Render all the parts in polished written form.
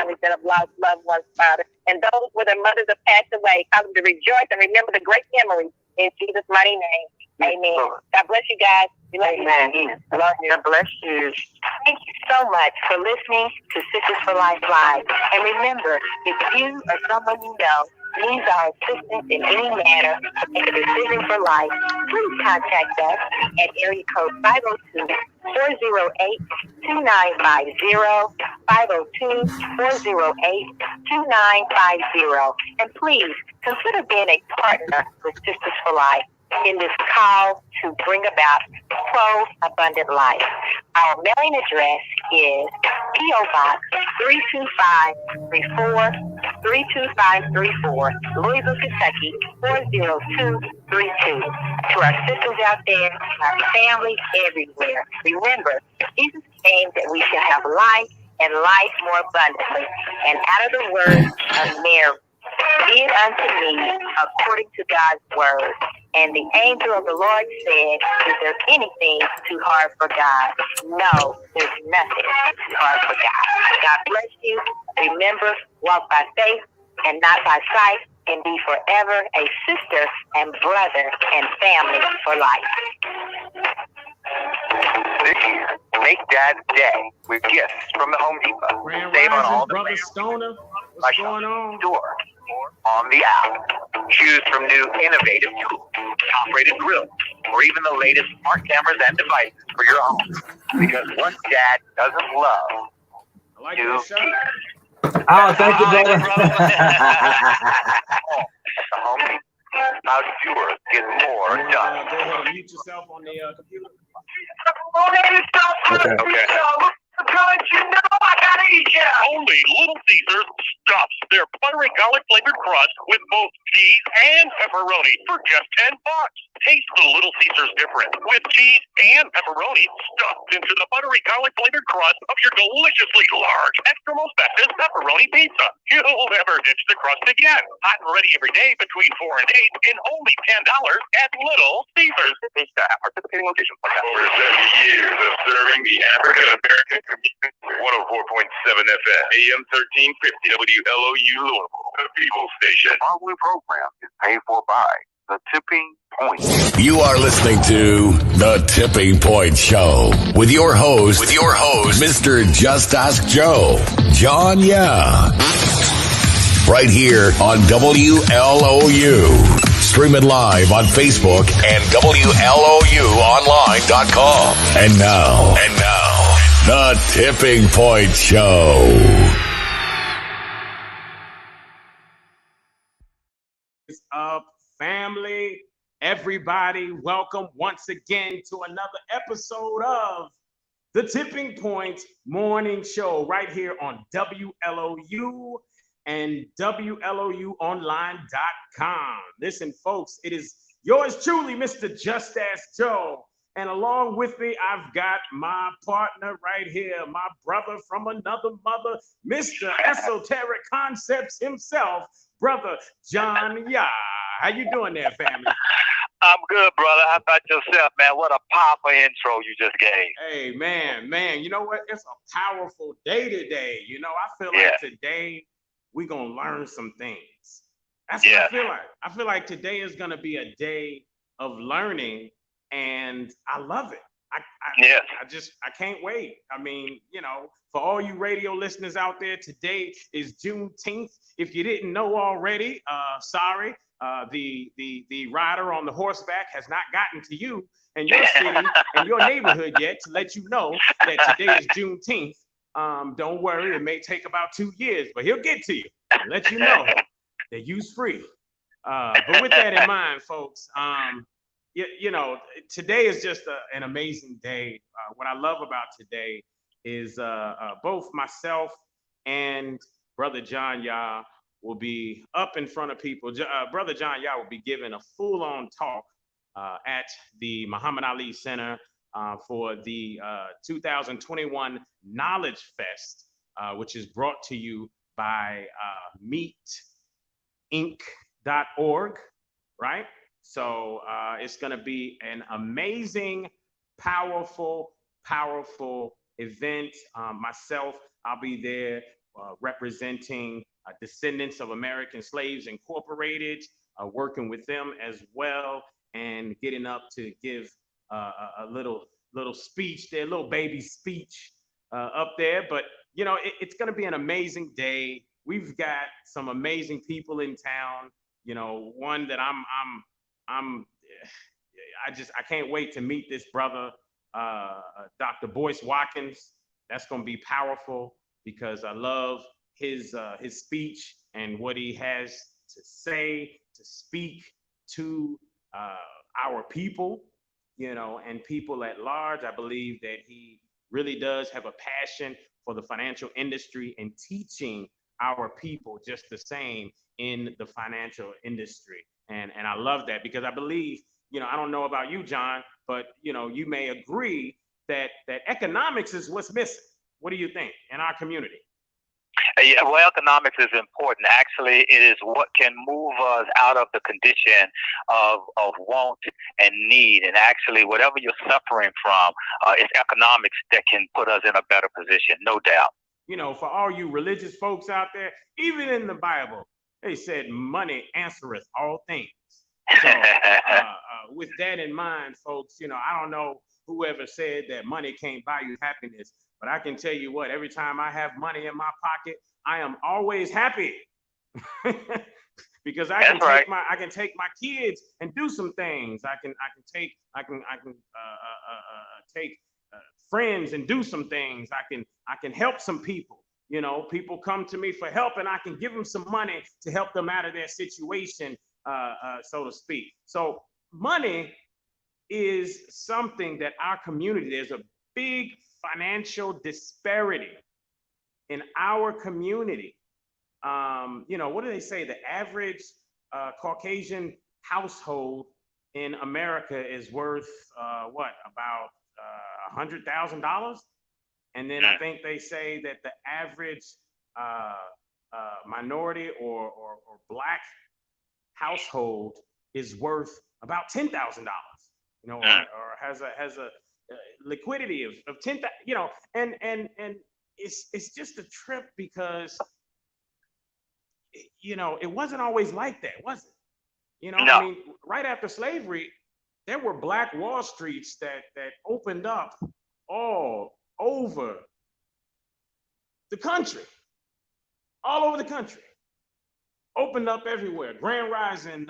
families that have lost loved ones, Father. And those where their mothers have passed away, cause them to rejoice and remember the great memories. In Jesus' mighty name. Amen. God bless you guys. We love you. Amen. Love you. God bless you. Thank you so much for listening to Sisters for Life Live. And remember, if you or someone you know needs our assistance in any manner to make a decision for life, please contact us at area code 502-408-2950, 502-408-2950. And please consider being a partner with Sisters for Life in this call to bring about pro-abundant life. Our mailing address is P.O. Box 32534, Louisville, Kentucky 40232. To our sisters out there, our families everywhere, remember, Jesus came that we shall have life and life more abundantly. And out of the word of Mary, be it unto me according to God's word. And the angel of the Lord said, is there anything too hard for God? No, there's nothing too hard for God. God bless you. Remember, walk by faith and not by sight, and be forever a sister and brother and family for life. This year, make Dad's Day with gifts from the Home Depot. Save on all the Brother Stoner. What's going on? Store on the app. Choose from new innovative tools, top-rated grills, or even the latest smart cameras and devices for your home. Because what Dad doesn't love, you keep. Oh, thank you, brother. The Home Depot. How doers get more done. Go ahead and mute yourself on the computer. Okay. Only Little Caesars stuffs their buttery garlic flavored crust with both cheese and pepperoni for just $10. Taste the Little Caesars difference with cheese and pepperoni stuffed into the buttery garlic flavored crust of your deliciously large extra most bestest pepperoni pizza. You'll never ditch the crust again. Hot and ready every day between 4 and 8 and only $10 at Little Caesars. Pizza at participating locations. For 70 years of serving the African American community. 104.7 FM, AM 1350, WLOU Louisville, the People Station. Our blue program is paid for by The Tipping Point. You are listening to The Tipping Point Show with your host, Mr. Just Ask Joe, John Yeah. Right here on WLOU. Stream it live on Facebook and WLOUonline.com. And now, The Tipping Point Show. What's up, family? Everybody, welcome once again to another episode of The Tipping Point Morning Show right here on WLOU and WLOUonline.com. Listen, folks, it is yours truly, Mr. Just Ask Joe. And along with me, I've got my partner right here, my brother from another mother, Mr. Esoteric Concepts himself, Brother John Ya. How you doing there, family? I'm good, brother. How about yourself, man? What a powerful intro you just gave. Hey, man, you know what? It's a powerful day today. You know, I feel like today we're going to learn some things. That's what I feel like. I feel like today is going to be a day of learning, and I love it. I can't wait. I mean, you know, for all you radio listeners out there, today is Juneteenth. If you didn't know already, sorry. The rider on the horseback has not gotten to you in your city and your neighborhood yet to let you know that today is Juneteenth. Don't worry, it may take about 2 years, but he'll get to you and let you know that you's free. But with that in mind, folks, you know, today is just an amazing day. What I love about today is both myself and Brother John Ya will be up in front of people. Brother John Ya will be giving a full-on talk at the Muhammad Ali Center for the 2021 Knowledge Fest, which is brought to you by meetinc.org, right? So it's going to be an amazing, powerful event. Myself, I'll be there representing descendants of American slaves incorporated, working with them as well, and getting up to give a little speech there, little baby speech up there. But you know, it's going to be an amazing day. We've got some amazing people in town. You know, one that I can't wait to meet this brother, Dr. Boyce Watkins. That's going to be powerful because I love his speech and what he has to say, to speak to our people, you know, and people at large. I believe that he really does have a passion for the financial industry and teaching our people just the same in the financial industry. And I love that because I believe, you know, I don't know about you, John, but you know, you may agree that economics is what's missing. What do you think in our community? Yeah, well, economics is important. Actually, it is what can move us out of the condition of want and need. And actually, whatever you're suffering from, it's economics that can put us in a better position, no doubt. You know, for all you religious folks out there, even in the Bible, they said money answereth all things. So with that in mind, folks, you know, I don't know whoever said that money can't buy you happiness, but I can tell you what, every time I have money in my pocket, I am always happy because I can take my kids and do some things. I can take friends and do some things. I can help some people. You know, people come to me for help and I can give them some money to help them out of their situation, so to speak. So money is something that our community, there's a big financial disparity in our community. You know, what do they say? The average Caucasian household in America is worth about $100,000? And then I think they say that the average minority or Black household is worth about $10,000, you know, or has a liquidity of 10,000, you know, and it's just a trip because, you know, it wasn't always like that, was it? You know, no. I mean, right after slavery, there were Black Wall Streets that opened up all over the country, all over the country, opened up everywhere. Grand Rising,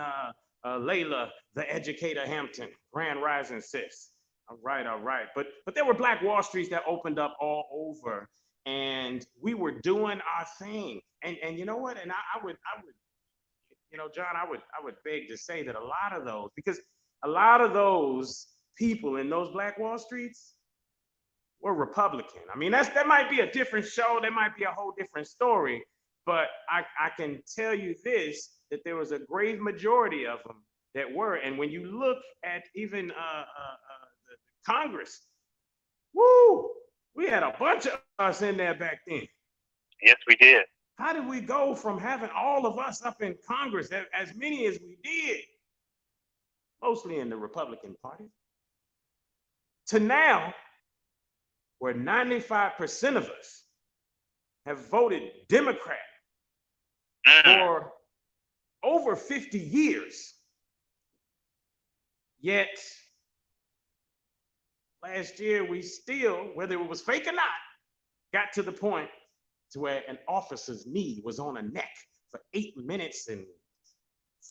Layla, the educator Hampton, Grand Rising sis. All right. But there were Black Wall Streets that opened up all over, and we were doing our thing. And you know what? And I would, you know, John, I would beg to say that a lot of those, because a lot of those people in those Black Wall Streets were Republican. I mean, that might be a different show. That might be a whole different story. But I can tell you this, that there was a great majority of them that were. And when you look at even the Congress, woo, we had a bunch of us in there back then. Yes, we did. How did we go from having all of us up in Congress, as many as we did, mostly in the Republican Party, to now where 95% of us have voted Democrat for over 50 years. Yet last year we still, whether it was fake or not, got to the point to where an officer's knee was on a neck for 8 minutes and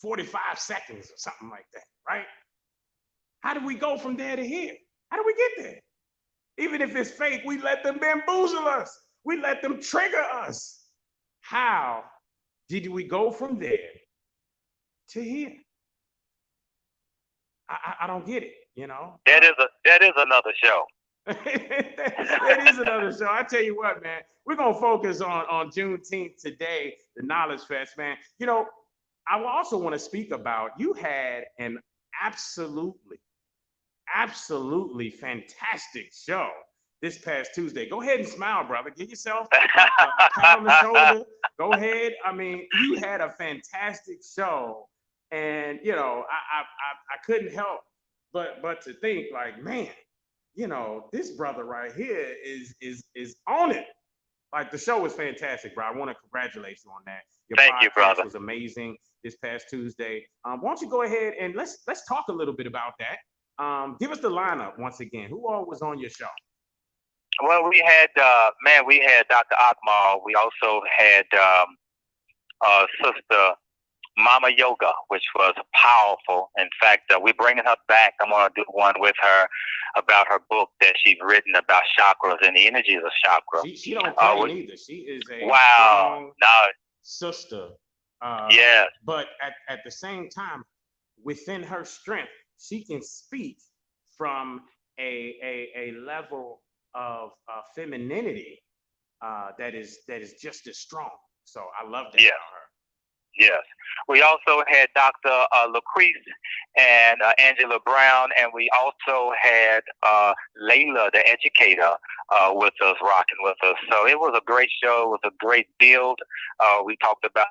45 seconds or something like that, right? How did we go from there to here? How did we get there? Even if it's fake, we let them bamboozle us. We let them trigger us. How did we go from there to here? I don't get it, you know? That is another show. That is another show. I tell you what, man, we're going to focus on Juneteenth today, the Knowledge Fest, man. You know, I also want to speak about, you had an absolutely fantastic show this past Tuesday. Go ahead and smile, brother. Give yourself a pat on the shoulder. Go ahead. I mean, you had a fantastic show, and you know, I couldn't help but to think like, man, you know, this brother right here is on it. Like the show was fantastic, bro. I want to congratulate you on that. Your Thank you, brother. was amazing this past Tuesday. Why don't you go ahead and let's talk a little bit about that. Give us the lineup once again. Who all was on your show? Well, we had Dr. Akmal. We also had Sister Mama Yoga, which was powerful. In fact, we're bringing her back. I'm going to do one with her about her book that she's written about chakras and the energies of chakra. She don't play either. She is a strong sister. Yes. But at the same time, within her strength, she can speak from a level of femininity that is just as strong. So I love that about her. Yes. We also had Dr. Lucrece and Angela Brown, and we also had Layla, the educator, with us, rocking with us. So it was a great show. It was a great build. We talked about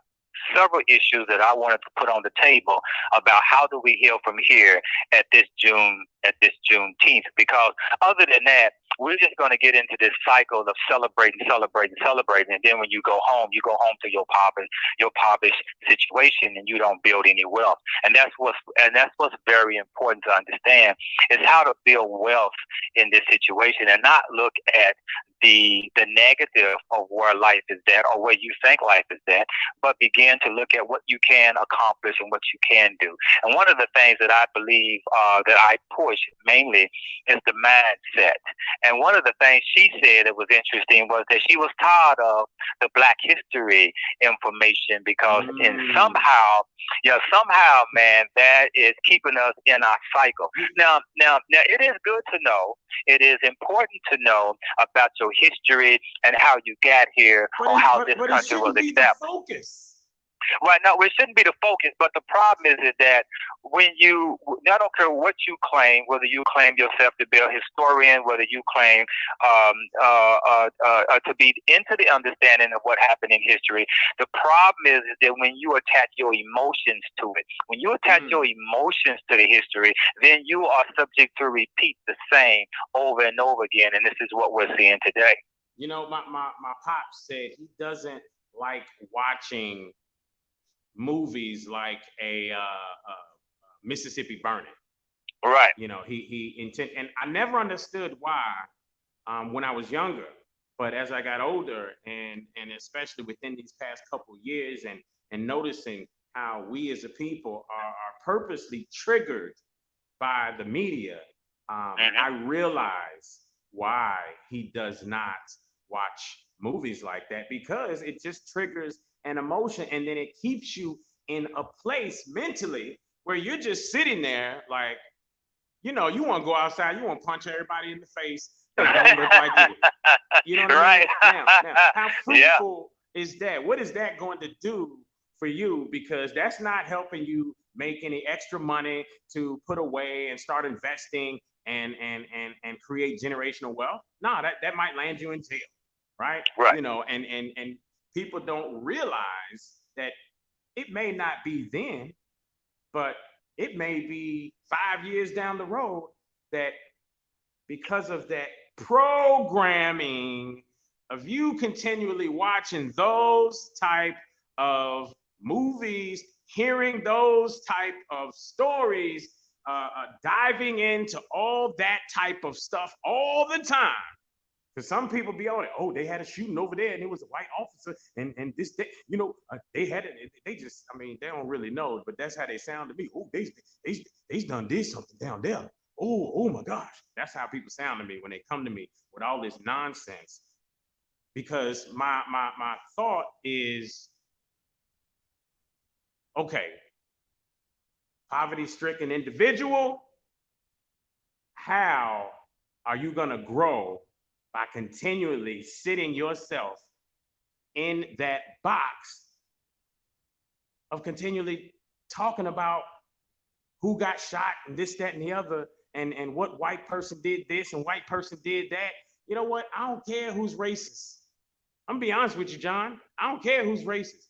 several issues that I wanted to put on the table about how do we heal from here at this Juneteenth, because other than that, we're just going to get into this cycle of celebrating, and then when you go home to your poverty situation, and you don't build any wealth. And that's what's very important to understand, is how to build wealth in this situation and not look at the negative of where life is at or where you think life is at, but begin to look at what you can accomplish and what you can do. And one of the things that I believe that I push mainly is the mindset. And one of the things she said that was interesting was that she was tired of the Black history information, because somehow, man, that is keeping us in our cycle. Now, it is good to know. It is important to know about your history and how you got here, or how this country was established. Right. No, it shouldn't be the focus, but the problem is that when I don't care what you claim, whether you claim yourself to be a historian, whether you claim to be into the understanding of what happened in history, the problem is that when you attach your emotions to it, when you attach your emotions to the history, then you are subject to repeat the same over and over again, and this is what we're seeing today. You know, my pop said he doesn't like watching movies like a Mississippi Burning. Right. You know, he intend, and I never understood why when I was younger, but as I got older, and especially within these past couple years, and noticing how we as a people are purposely triggered by the media, I realize why he does not watch movies like that, because it just triggers an emotion, and then it keeps you in a place mentally where you're just sitting there like, you know, you want to go outside, you want to punch everybody in the face that don't look like you. You know what right. I mean? Now, how fruitful is that? What is that going to do for you? Because that's not helping you make any extra money to put away and start investing and create generational wealth. No, that might land you in jail, right? Right. You know, and people don't realize that it may not be then, but it may be 5 years down the road, that because of that programming of you continually watching those type of movies, hearing those type of stories, diving into all that type of stuff all the time. Because some people be on it. Oh, they had a shooting over there, and it was a white officer, and this, you know, they had it. They just, I mean, they don't really know, but that's how they sound to me. Oh, they done did something down there. Oh my gosh, that's how people sound to me when they come to me with all this nonsense. Because my thought is, okay, poverty-stricken individual, how are you gonna grow by continually sitting yourself in that box of continually talking about who got shot and this, that, and the other, and what white person did this and white person did that? You know what? I don't care who's racist. I'm gonna be honest with you, John. I don't care who's racist.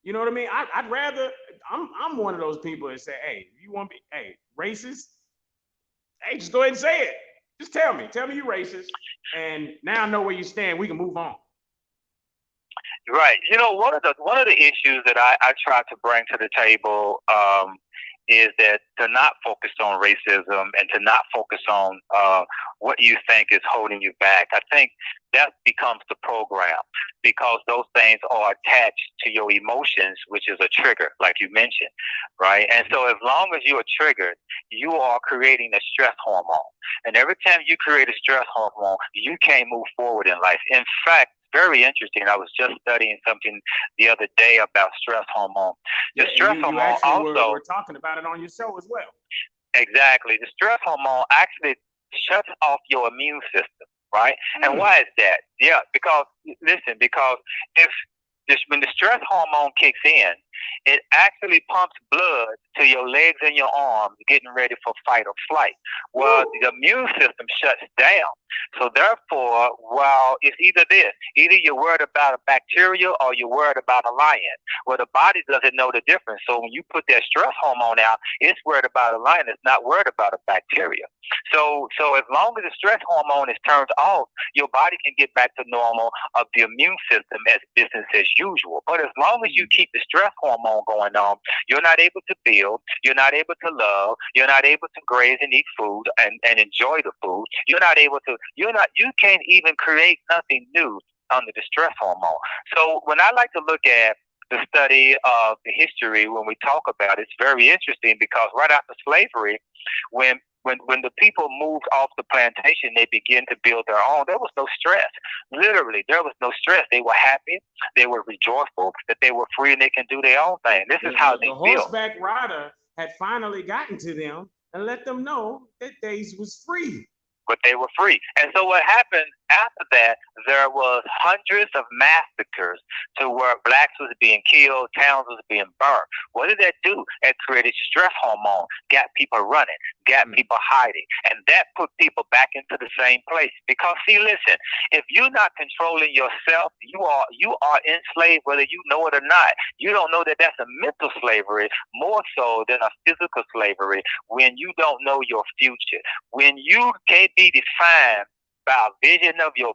You know what I mean? I'd rather, I'm one of those people that say, hey, you want to be, hey, racist? Hey, just go ahead and say it. Just tell me you're racist, and now I know where you stand. We can move on. Right. You know, one of the issues that I try to bring to the table is that to not focus on racism and to not focus on what you think is holding you back. I think that becomes the program because those things are attached to your emotions, which is a trigger, like you mentioned, right? And so as long as you are triggered, you are creating a stress hormone. And every time you create a stress hormone, you can't move forward in life. In fact, very interesting. I was just studying something the other day about stress hormone. The stress hormone also we're talking about it on your show as well. Exactly. The stress hormone actually shuts off your immune system, right? And why is that? Yeah, because if when the stress hormone kicks in, it actually pumps blood to your legs and your arms, getting ready for fight or flight. Well, the immune system shuts down. So therefore, while it's either you're worried about a bacteria or you're worried about a lion. Well, the body doesn't know the difference. So when you put that stress hormone out, it's worried about a lion. It's not worried about a bacteria. So as long as the stress hormone is turned off, your body can get back to normal of the immune system as business as usual. But as long as you keep the stress hormone going on, you're not able to build, you're not able to love, you're not able to graze and eat food and enjoy the food. You can't even create nothing new under the stress hormone. So when I like to look at the study of the history, when we talk about it, it's very interesting because right after slavery, when the people moved off the plantation, they began to build their own. There was no stress. Literally, there was no stress. They were happy. They were rejoiceful that they were free and they can do their own thing. This is how they feel. The horseback rider had finally gotten to them and let them know that they was free. But they were free. And so what happened after that, there was hundreds of massacres to where blacks was being killed, towns was being burned. What did that do? It created stress hormone, got people running, got people hiding. And that put people back into the same place. Because see, listen, if you're not controlling yourself, you are enslaved whether you know it or not. You don't know that that's a mental slavery more so than a physical slavery when you don't know your future. When you can't be defined by a vision of your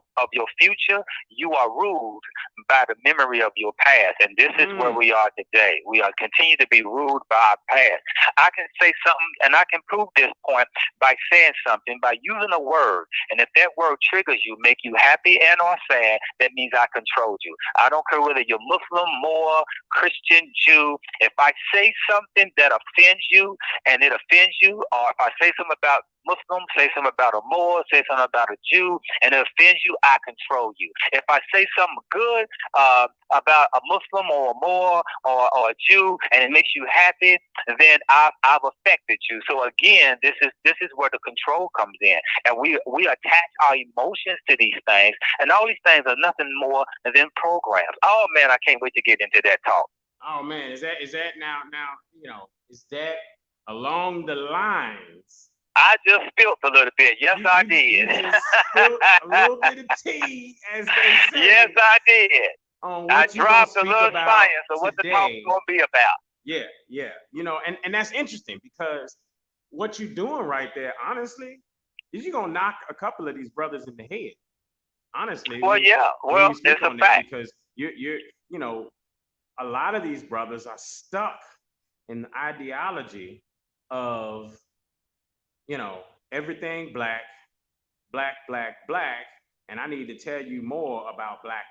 future, you are ruled by the memory of your past. And this is where we are today. We are continue to be ruled by our past. I can say something and I can prove this point by saying something, by using a word. And if that word triggers you, make you happy and or sad, that means I control you. I don't care whether you're Muslim, Moor, Christian, Jew. If I say something that offends you and it offends you, or if I say something about Muslim, say something about a Moor, say something about a Jew, and it offends you, I control you. If I say something good about a Muslim or a Moor or a Jew, and it makes you happy, then I've affected you. So again, this is where the control comes in, and we attach our emotions to these things, and all these things are nothing more than programs. Oh man, I can't wait to get into that talk. Oh man, is that now is that along the lines? I just spilled a little bit. Yes, I did. You just spilled a little bit of tea, as they say. Yes, I did. I dropped a little science of what the talk's going to be about. Yeah. And that's interesting because what you're doing right there, honestly, is you're going to knock a couple of these brothers in the head. Honestly. Well, it's a fact. Because you're a lot of these brothers are stuck in the ideology of everything black, and I need to tell you more about black,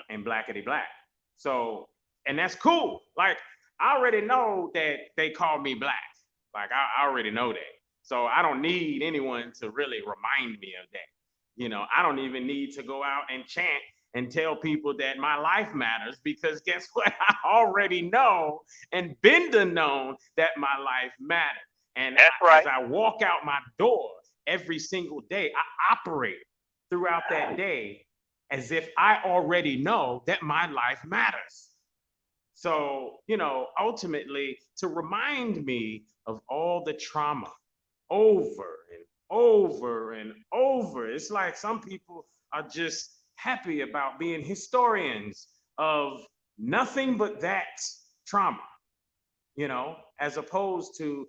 and blackity black. So, and that's cool. Like, I already know that they call me black. Like, I already know that. So I don't need anyone to really remind me of that. I don't even need to go out and chant and tell people that my life matters, because guess what? I already know and been to known that my life matters. And as I walk out my door every single day, I operate throughout that day as if I already know that my life matters. So, ultimately, to remind me of all the trauma over and over and over, it's like some people are just happy about being historians of nothing but that trauma, as opposed to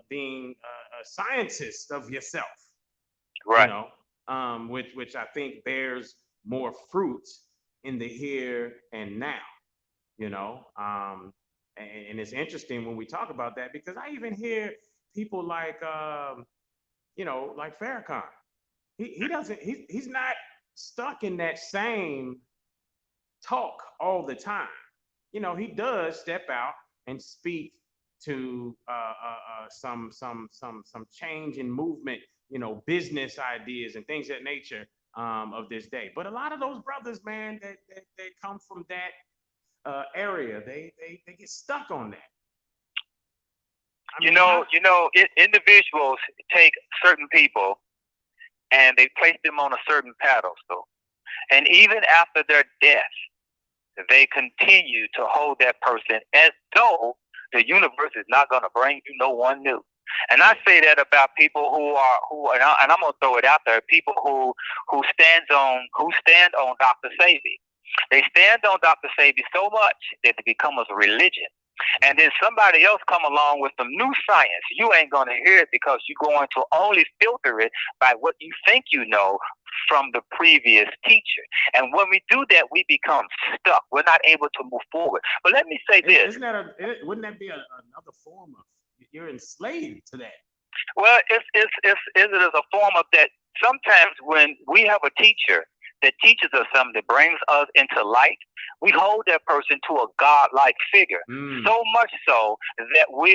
being a scientist of yourself, right? Which I think bears more fruit in the here and now, you know. And it's interesting when we talk about that, because I even hear people like, you know, like Farrakhan. He's not stuck in that same talk all the time. You know, he does step out and speak to some change in movement, you know, business ideas and things of that nature of this day. But a lot of those brothers, man, that come from that area, they get stuck on that. I mean, individuals take certain people and they place them on a certain pedestal, and even after their death, they continue to hold that person as though the universe is not going to bring you no one new. And I say that about people and I'm going to throw it out there, people who stand on Dr. Sebi. They stand on Dr. Sebi so much that it becomes a religion. And then somebody else come along with some new science. You ain't going to hear it because you're going to only filter it by what you think you know from the previous teacher. And when we do that, we become stuck. We're not able to move forward. But let me say this. Wouldn't that be another form of, you're enslaved to that? Well, it is a form of that. Sometimes when we have a teacher that teaches us something, that brings us into light, we hold that person to a godlike figure. So much so that we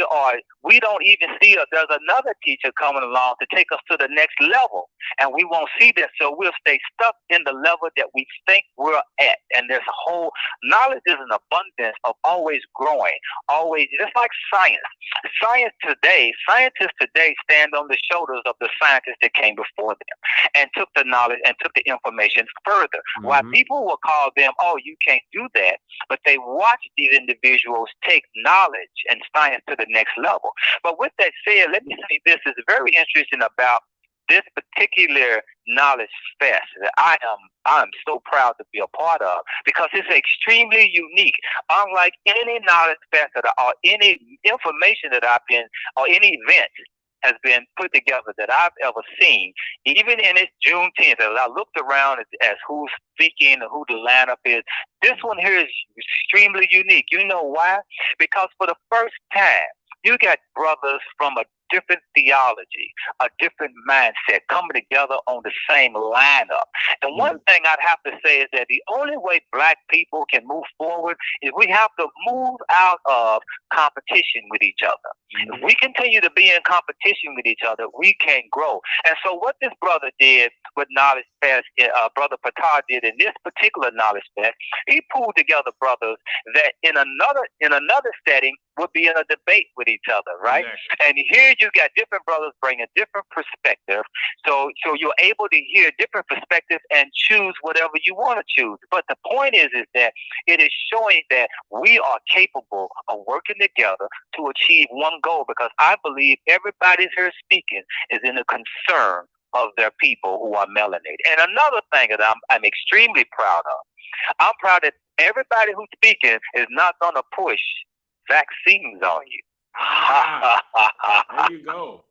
don't even see there's another teacher coming along to take us to the next level, and we won't see that. So we'll stay stuck in the level that we think we're at. And there's a whole knowledge is an abundance of always growing, always, just like science. Scientists today stand on the shoulders of the scientists that came before them and took the knowledge and took the information further. While people will call them, oh, you can't do that, but they watch these individuals take knowledge and science to the next level. But with that said, let me say this is very interesting about this particular knowledge fest that I'm so proud to be a part of, because it's extremely unique. Unlike any knowledge fest or any information that I've been, or any event has been put together that I've ever seen, even in its Juneteenth, as I looked around as who's speaking and who the lineup is, this one here is extremely unique. You know why? Because for the first time, you got brothers from a different theology, a different mindset coming together on the same lineup. And one thing I'd have to say is that the only way Black people can move forward is we have to move out of competition with each other. If we continue to be in competition with each other, we can't grow. And so what this brother did with Knowledge Fest, Brother Patar did in this particular Knowledge Fest, he pulled together brothers that in another setting would be in a debate with each other, right? Exactly. And here you got different brothers bringing different perspectives. So you're able to hear different perspectives and choose whatever you want to choose. But the point is that it is showing that we are capable of working together to achieve one goal, because I believe everybody here speaking is in a concern of their people who are melanated. And another thing that I'm extremely proud of, I'm proud that everybody who's speaking is not going to push vaccines on you. There you go.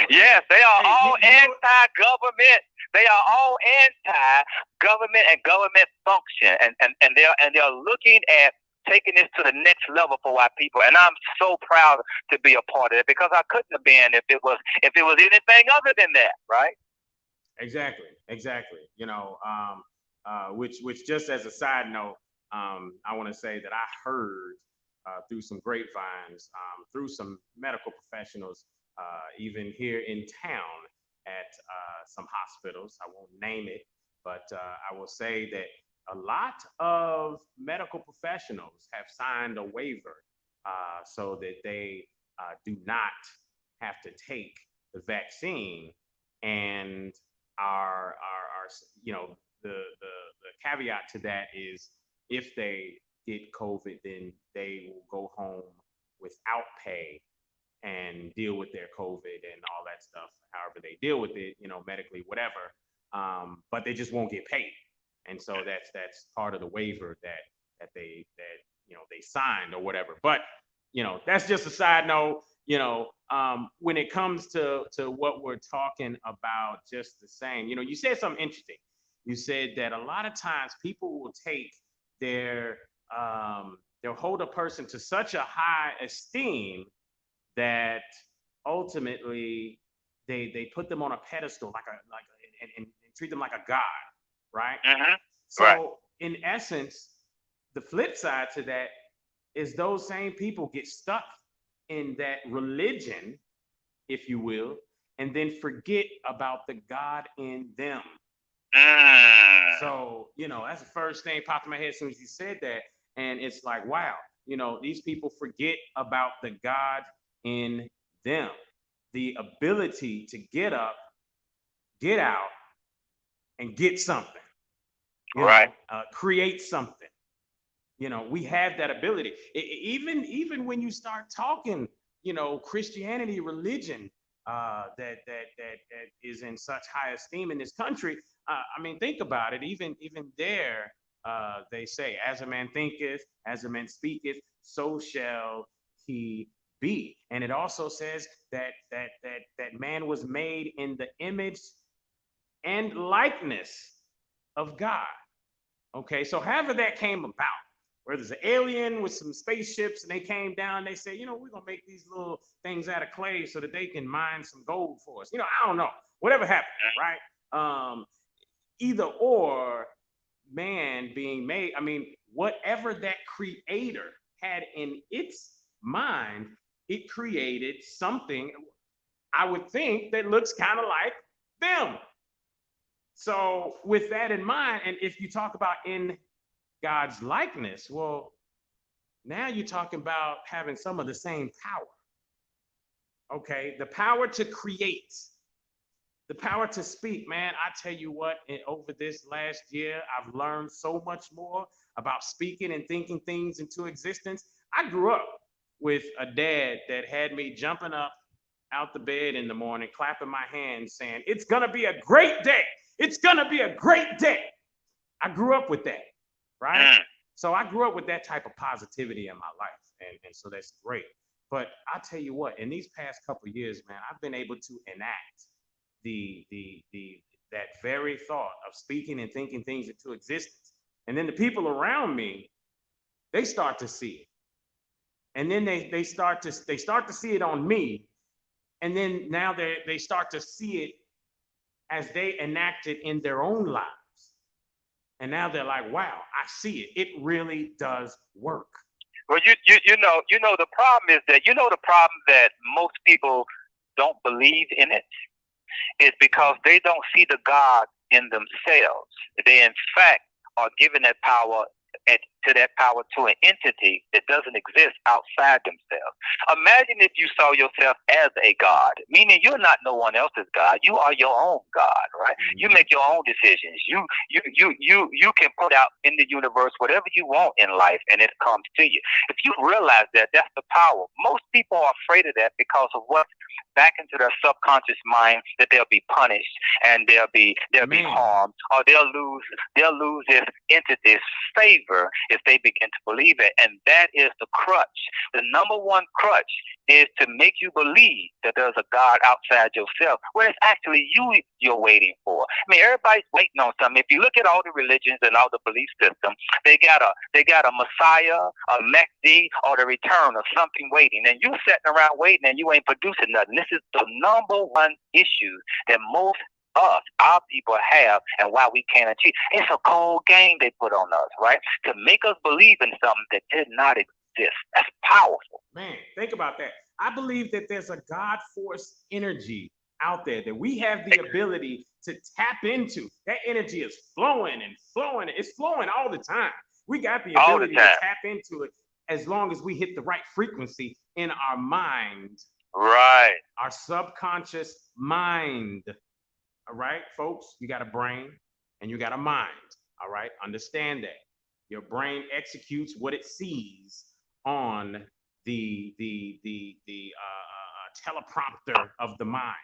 Yes, they are all anti-government. They are all anti-government and government function, and they're looking at taking this to the next level for our people. And I'm so proud to be a part of it, because I couldn't have been if it was anything other than that, right? Exactly. You know, which just as a side note, I want to say that I heard through some grapevines, through some medical professionals, even here in town at some hospitals. I won't name it, but I will say that a lot of medical professionals have signed a waiver so that they do not have to take the vaccine. And our you know, the caveat to that is, if they get COVID, then they will go home without pay and deal with their COVID and all that stuff, however they deal with it, you know, medically, whatever. But they just won't get paid. And so that's part of the waiver that they signed or whatever. But, you know, that's just a side note. You know, when it comes to what we're talking about, just the same, you know, you said something interesting. you said that a lot of times people will take their, they'll hold a person to such a high esteem that ultimately they put them on a pedestal, and treat them like a god, right? Mm-hmm. So Right. in essence, the flip side to that is those same people get stuck in that religion, if you will, and then forget about the God in them. So, that's the first thing popped in my head as soon as you said that. And it's like, wow, these people forget about the God in them, the ability to get up, get out, and get something, Right. Create something. We have that ability. Even when you start talking, Christianity, religion, that is in such high esteem in this country. I mean, think about it. Even there, they say, "As a man thinketh, as a man speaketh, so shall he be." And it also says that man was made in the image and likeness of God. Okay, so however that came about, where there's an alien with some spaceships and they came down, they say, we're gonna make these little things out of clay so that they can mine some gold for us. I don't know, whatever happened, right? Either or, man being made, whatever that creator had in its mind, it created something, I would think, that looks kind of like them. So with that in mind, and if you talk about in God's likeness, well, now you're talking about having some of the same power. Okay, the power to create, the power to speak. Man, I tell you what, over this last year, I've learned so much more about speaking and thinking things into existence. I grew up with a dad that had me jumping up out the bed in the morning, clapping my hands, saying, "It's gonna be a great day. It's gonna be a great day." I grew up with that, right? So I grew up with that type of positivity in my life, and so that's great. But I'll tell you what, in these past couple of years, man, I've been able to enact that very thought of speaking and thinking things into existence. And then the people around me, they start to see it. And then they start to see it on me. And then now they start to see it as they enact it in their own lives. And now they're like, wow, I see it. It really does work. Well, the problem is that, the problem that most people don't believe in it is because they don't see the God in themselves. They, in fact, are giving that power to an entity that doesn't exist outside themselves. Imagine if you saw yourself as a God, meaning you're not no one else's God. You are your own God, right? Mm-hmm. You make your own decisions. You can put out in the universe whatever you want in life, and it comes to you. If you realize that, that's the power. Most people are afraid of that because of what's back into their subconscious mind, that they'll be punished and they'll be harmed, or they'll lose this entity's favor if they begin to believe it. And that is the crutch. The number one crutch is to make you believe that there's a God outside yourself, when it's actually you're waiting for. I mean, everybody's waiting on something. If you look at all the religions and all the belief systems, they got a Messiah, a Mahdi, or the return of something waiting. And you're sitting around waiting and you ain't producing nothing. This is the number one issue that most our people have, and why we can't achieve. It's a cold game they put on us, right? To make us believe in something that did not exist. That's powerful. Man, think about that. I believe that there's a God force energy out there that we have the ability to tap into. That energy is flowing and flowing. It's flowing all the time. We got the ability to tap into it as long as we hit the right frequency in our mind. Right. Our subconscious mind. All right, folks, you got a brain and you got a mind. All right, understand that. Your brain executes what it sees on the teleprompter of the mind.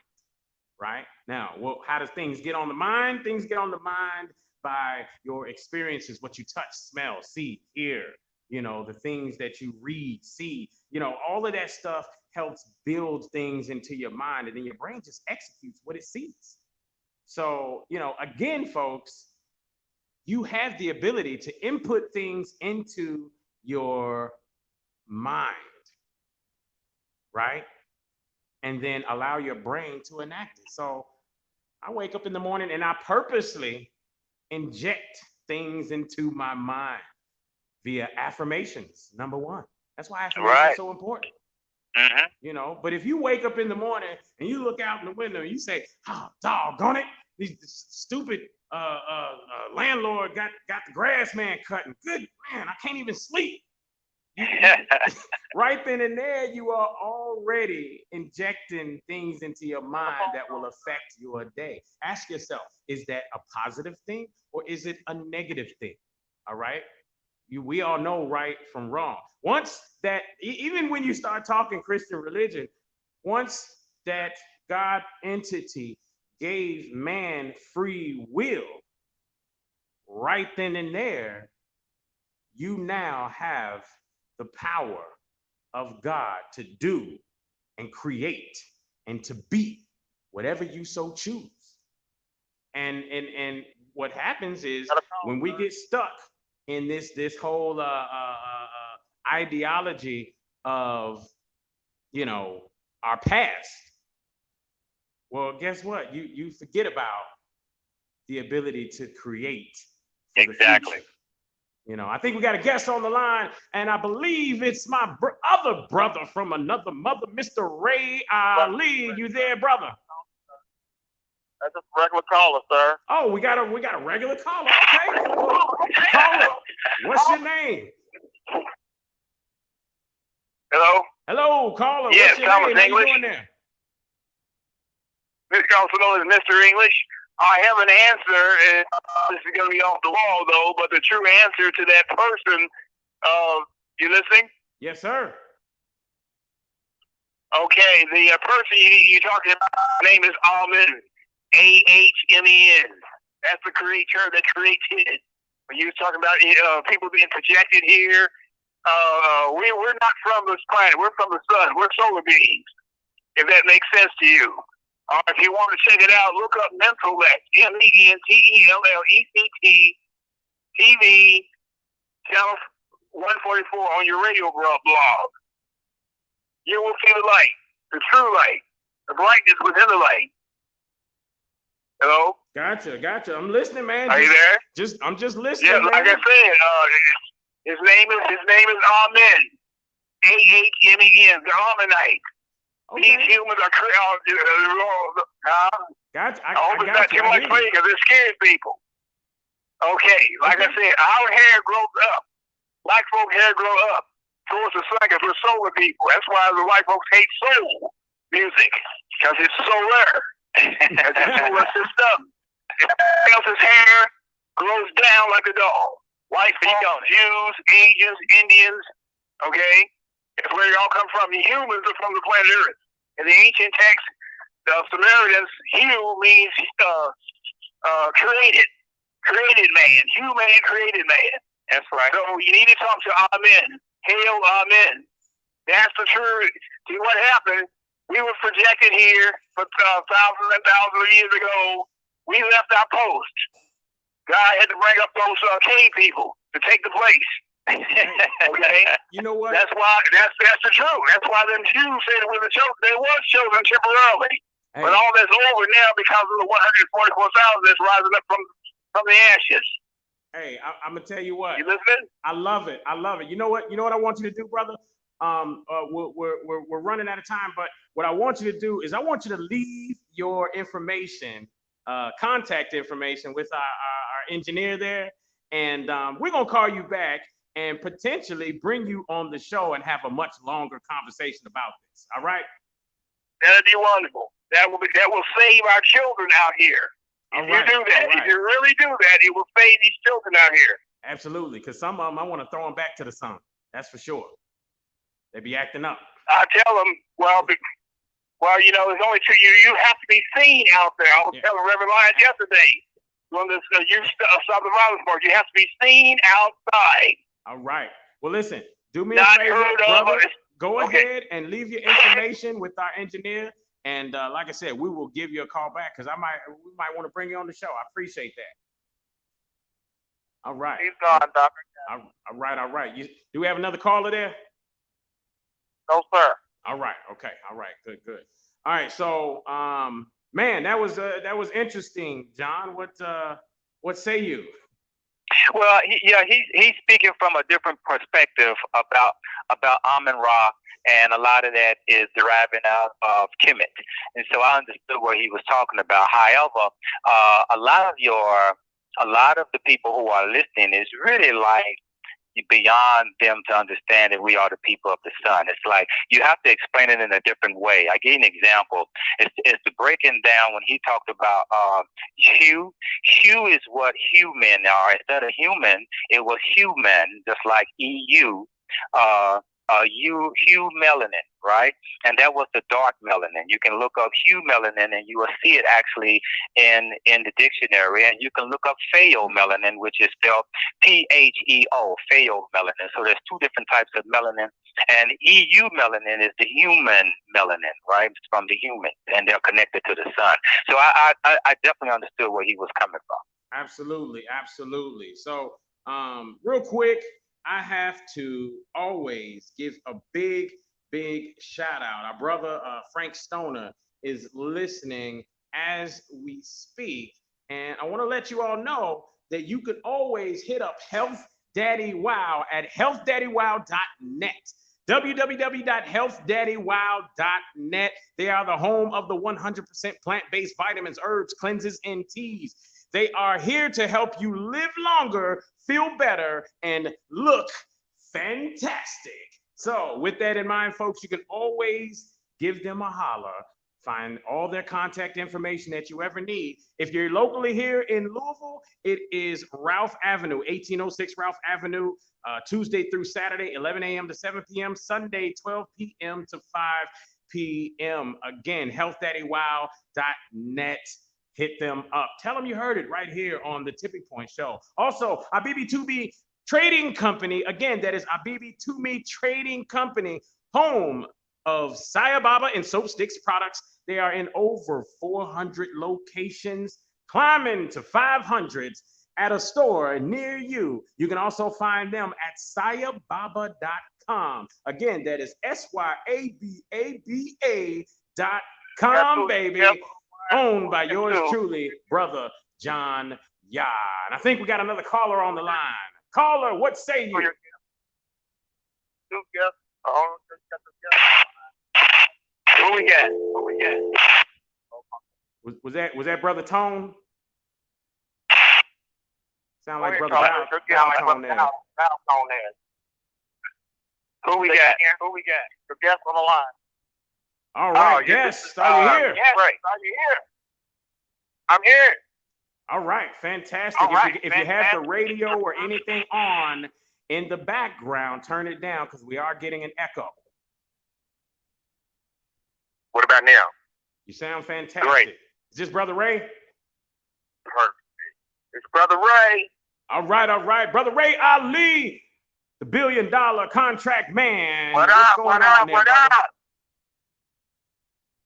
Right now, well, how does things get on the mind? Things get on the mind by your experiences, what you touch, smell, see, hear. The things that you read, see. All of that stuff helps build things into your mind, and then your brain just executes what it sees. So, again, folks, you have the ability to input things into your mind, right? And then allow your brain to enact it. So I wake up in the morning and I purposely inject things into my mind via affirmations, number one. That's why affirmations are so important. You know, but if you wake up in the morning and you look out in the window and you say, oh, doggone it, this stupid landlord got the grass man cutting. Good man, I can't even sleep. Right then and there, you are already injecting things into your mind that will affect your day. Ask yourself, is that a positive thing or is it a negative thing? All right. We all know right from wrong. Once that, even when you start talking Christian religion, once that God entity gave man free will, right then and there, you now have the power of God to do and create and to be whatever you so choose. And what happens is when we get stuck in this whole ideology of, you know, our past, well, guess what? You forget about the ability to create for Exactly. the future. You know, I think we got a guest on the line, and I believe it's my other brother from another mother, Mr. Ray Ali. You there, brother? That's a regular caller, sir. Oh, we got a regular caller. Okay. Caller, what's your name? Hello? Hello, caller. Yes, what's your Thomas name? How you English. doing there? This is also known as Mr. English. I have an answer, and this is going to be off the wall, though, but the true answer to that person, you listening? Yes, sir. Okay, the person you're talking about, his name is Amen, A-H-M-E-N. That's the creator that created. When you was talking about people being projected here, we're not from this planet. We're from the sun. We're solar beings, if that makes sense to you. If you want to check it out, look up Mentellect, M-E-N-T-E-L-L-E-C-T, TV, channel 144 on your radio blog. You will see the light, the true light, the brightness within the light. Hello? Gotcha. I'm listening, man. Are you there? I'm just listening. Yeah, like man. I said, his name is Amen, A-H-M-E-N, the Amonite. Okay. These humans are Gotcha. I hope it's not too much you. for you because it scares people. Okay, like I said, our hair grows up. Black folk hair grow up towards the sun because we're solar people. That's why the white folks hate soul music because it's solar. It's a solar system. Everybody else's hair grows down like a dog. White folk, Jews, Asians, Indians, okay? That's where you all come from. The humans are from the planet Earth. In the ancient text, the Samaritans, Hugh means created man, human created man. That's right. So you need to talk to Amen. Hail Amen. That's the truth. See what happened? We were projected here for thousands and thousands of years ago. We left our post. God had to bring up those cave people to take the place. Okay. You know what? That's why. That's the truth. That's why them Jews said it was a chosen. They was chosen temporarily, but all that's over now because of the 144,000 that's rising up from the ashes. Hey, I'm gonna tell you what. You listening? I love it. You know what? I want you to do, brother. We're running out of time, but what I want you to do is I want you to leave your information, contact information with our engineer there, and we're gonna call you back and potentially bring you on the show and have a much longer conversation about this. All right? That'd be wonderful. That will save our children out here. If you do that, if you really do that, it will save these children out here. Absolutely, because some of them I want to throw them back to the sun. That's for sure. They be acting up. I tell them, well, you know, there's only two. You have to be seen out there. I was telling Reverend Lyons yesterday when this youth stop the violence part. You have to be seen outside. All right. Well, listen. Do me a favor, brother. Go ahead and leave your information with our engineer. And like I said, we will give you a call back because we might want to bring you on the show. I appreciate that. All right. He's gone, Doctor. All right. Do we have another caller there? No, sir. All right. Okay. All right. Good. All right. So, man, that was interesting, John. What say you? Well, he's speaking from a different perspective about Amun-Ra, and a lot of that is deriving out of Kemet, and so I understood what he was talking about. However, a lot of the people who are listening is really like beyond them to understand that we are the people of the sun. It's like you have to explain it in a different way. I gave an example. It's the breaking down when he talked about hue. Hue is what human are. Instead of human, it was human, just like EU. Hue melanin, right? And that was the dark melanin. You can look up hue melanin and you will see it actually in the dictionary. And you can look up pheomelanin, which is spelled PHEO, pheomelanin. So there's two different types of melanin. And EU melanin is the human melanin, right? It's from the human, and they're connected to the sun. So I definitely understood where he was coming from. Absolutely. So, real quick, I have to always give a big shout out. Our brother Frank Stoner is listening as we speak. And I want to let you all know that you could always hit up Health Daddy Wow at healthdaddywow.net. www.healthdaddywow.net. They are the home of the 100% plant-based vitamins, herbs, cleanses, and teas. They are here to help you live longer, feel better, and look fantastic. So with that in mind, folks, you can always give them a holler. Find all their contact information that you ever need. If you're locally here in Louisville, it is Ralph Avenue, 1806 Ralph Avenue, Tuesday through Saturday, 11 a.m. to 7 p.m., Sunday, 12 p.m. to 5 p.m. Again, healthdaddywow.net. Hit them up. Tell them you heard it right here on the Tipping Point Show. Also, Abibi2B Trading Company. Again, that is Abibi2Me Trading Company, home of Saya Baba and Soap Sticks products. They are in over 400 locations, climbing to 500s at a store near you. You can also find them at sayababa.com. Again, that is SYABABA.com, baby. Owned by yours truly, Brother John Yah. And I think we got another caller on the line. Caller, what say you? Who we got? Was that Brother Tone? Sound like Brother Tone there. Who we got? Your guest on the line. All right, guest, are you here? Yes, right. Are you here? I'm here. All right, fantastic. If you have the radio or anything on in the background, turn it down because we are getting an echo. What about now? You sound fantastic. Great. Is this Brother Ray? Perfect. It's Brother Ray. All right. Brother Ray Ali, the $1 billion contract man. What up?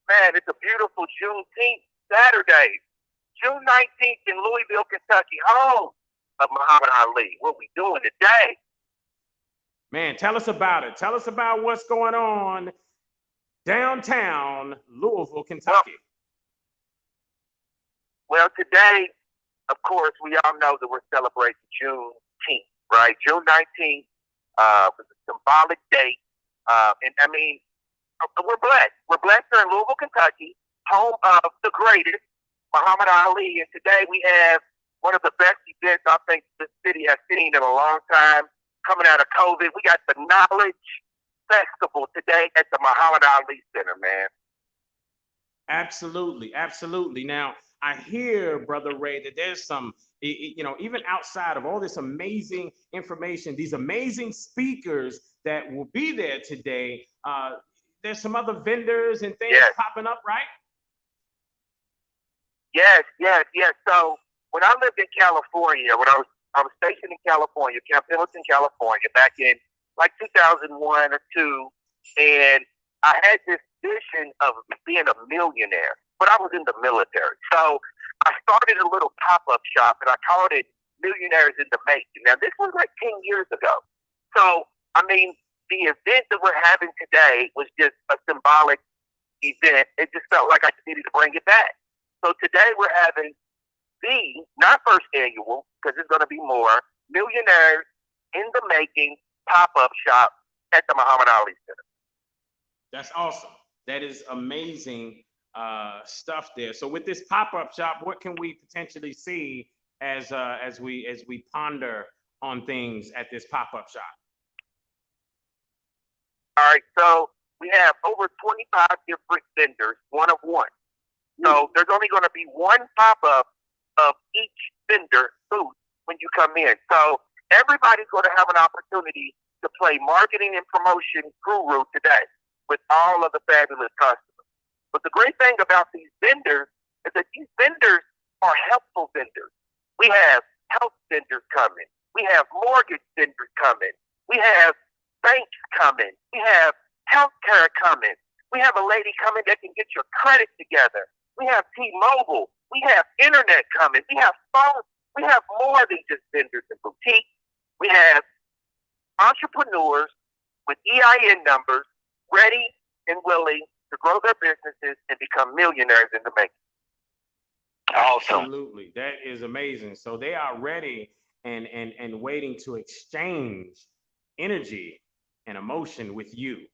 Man, it's a beautiful Juneteenth Saturday. June 19th in Louisville, Kentucky, home of Muhammad Ali. What we doing today? Man, tell us about it. Tell us about what's going on downtown Louisville, Kentucky. Well, today, of course, we all know that we're celebrating Juneteenth, right? June 19th was a symbolic date. And I mean, we're blessed. We're blessed here in Louisville, Kentucky, home of the greatest, Muhammad Ali. And today we have one of the best events I think the city has seen in a long time. Coming out of COVID, we got the Knowledge Festival today at the Muhammad Ali Center, man. Absolutely. Now, I hear, Brother Ray, that there's some, even outside of all this amazing information, these amazing speakers that will be there today, there's some other vendors and things popping up, right? Yes. So when I lived in California, when I was stationed in California, Camp Pendleton, California, back in like 2001 or 2, and I had this vision of being a millionaire, but I was in the military. So I started a little pop-up shop, and I called it millionaires in the making. Now, this was like 10 years ago. So, I mean, the event that we're having today was just a symbolic event. It just felt like I just needed to bring it back. So today we're having the, not first annual, because there's going to be more, millionaires in the making pop-up shop at the Muhammad Ali Center. That's awesome. That is amazing stuff there. So with this pop-up shop, what can we potentially see as we ponder on things at this pop-up shop? All right, so we have over 25 different vendors, one of one. So there's only going to be one pop-up of each vendor booth when you come in. So everybody's going to have an opportunity to play marketing and promotion guru today with all of the fabulous customers. But the great thing about these vendors is that these vendors are helpful vendors. We have health vendors coming. We have mortgage vendors coming. We have banks coming. We have healthcare coming. We have a lady coming that can get your credit together. We have T-Mobile. We have internet coming. We have phones. We have more than just vendors and boutiques. We have entrepreneurs with EIN numbers ready and willing to grow their businesses and become millionaires in the making. Awesome. Absolutely. That is amazing. So they are ready and waiting to exchange energy and emotion with you.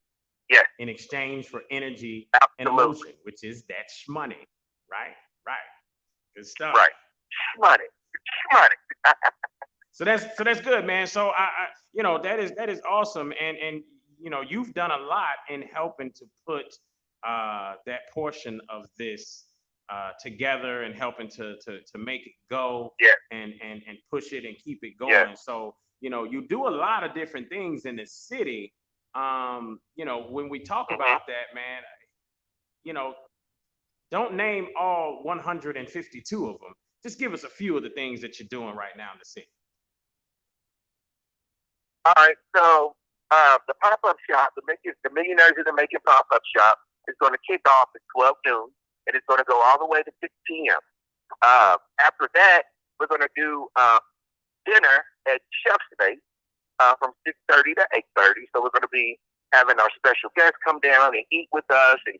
Yes. In exchange for energy and Absolutely. emotion, which is that shmoney, right? Right. Good stuff. Right. Money. So that's good, man. So I you know, that is awesome. And you know, you've done a lot in helping to put that portion of this together and helping to make it go. Yeah. and push it and keep it going. Yeah. So, you know, you do a lot of different things in the city. You know, when we talk about that, man, you know, don't name all 152 of them. Just give us a few of the things that you're doing right now in the city. All right, so the pop-up shop, the Millionaires in the Making pop-up shop is going to kick off at 12 noon, and it's going to go all the way to 6 p.m. After that, we're going to do dinner at Chef Space from 6:30 to 8:30. So we're going to be having our special guests come down and eat with us and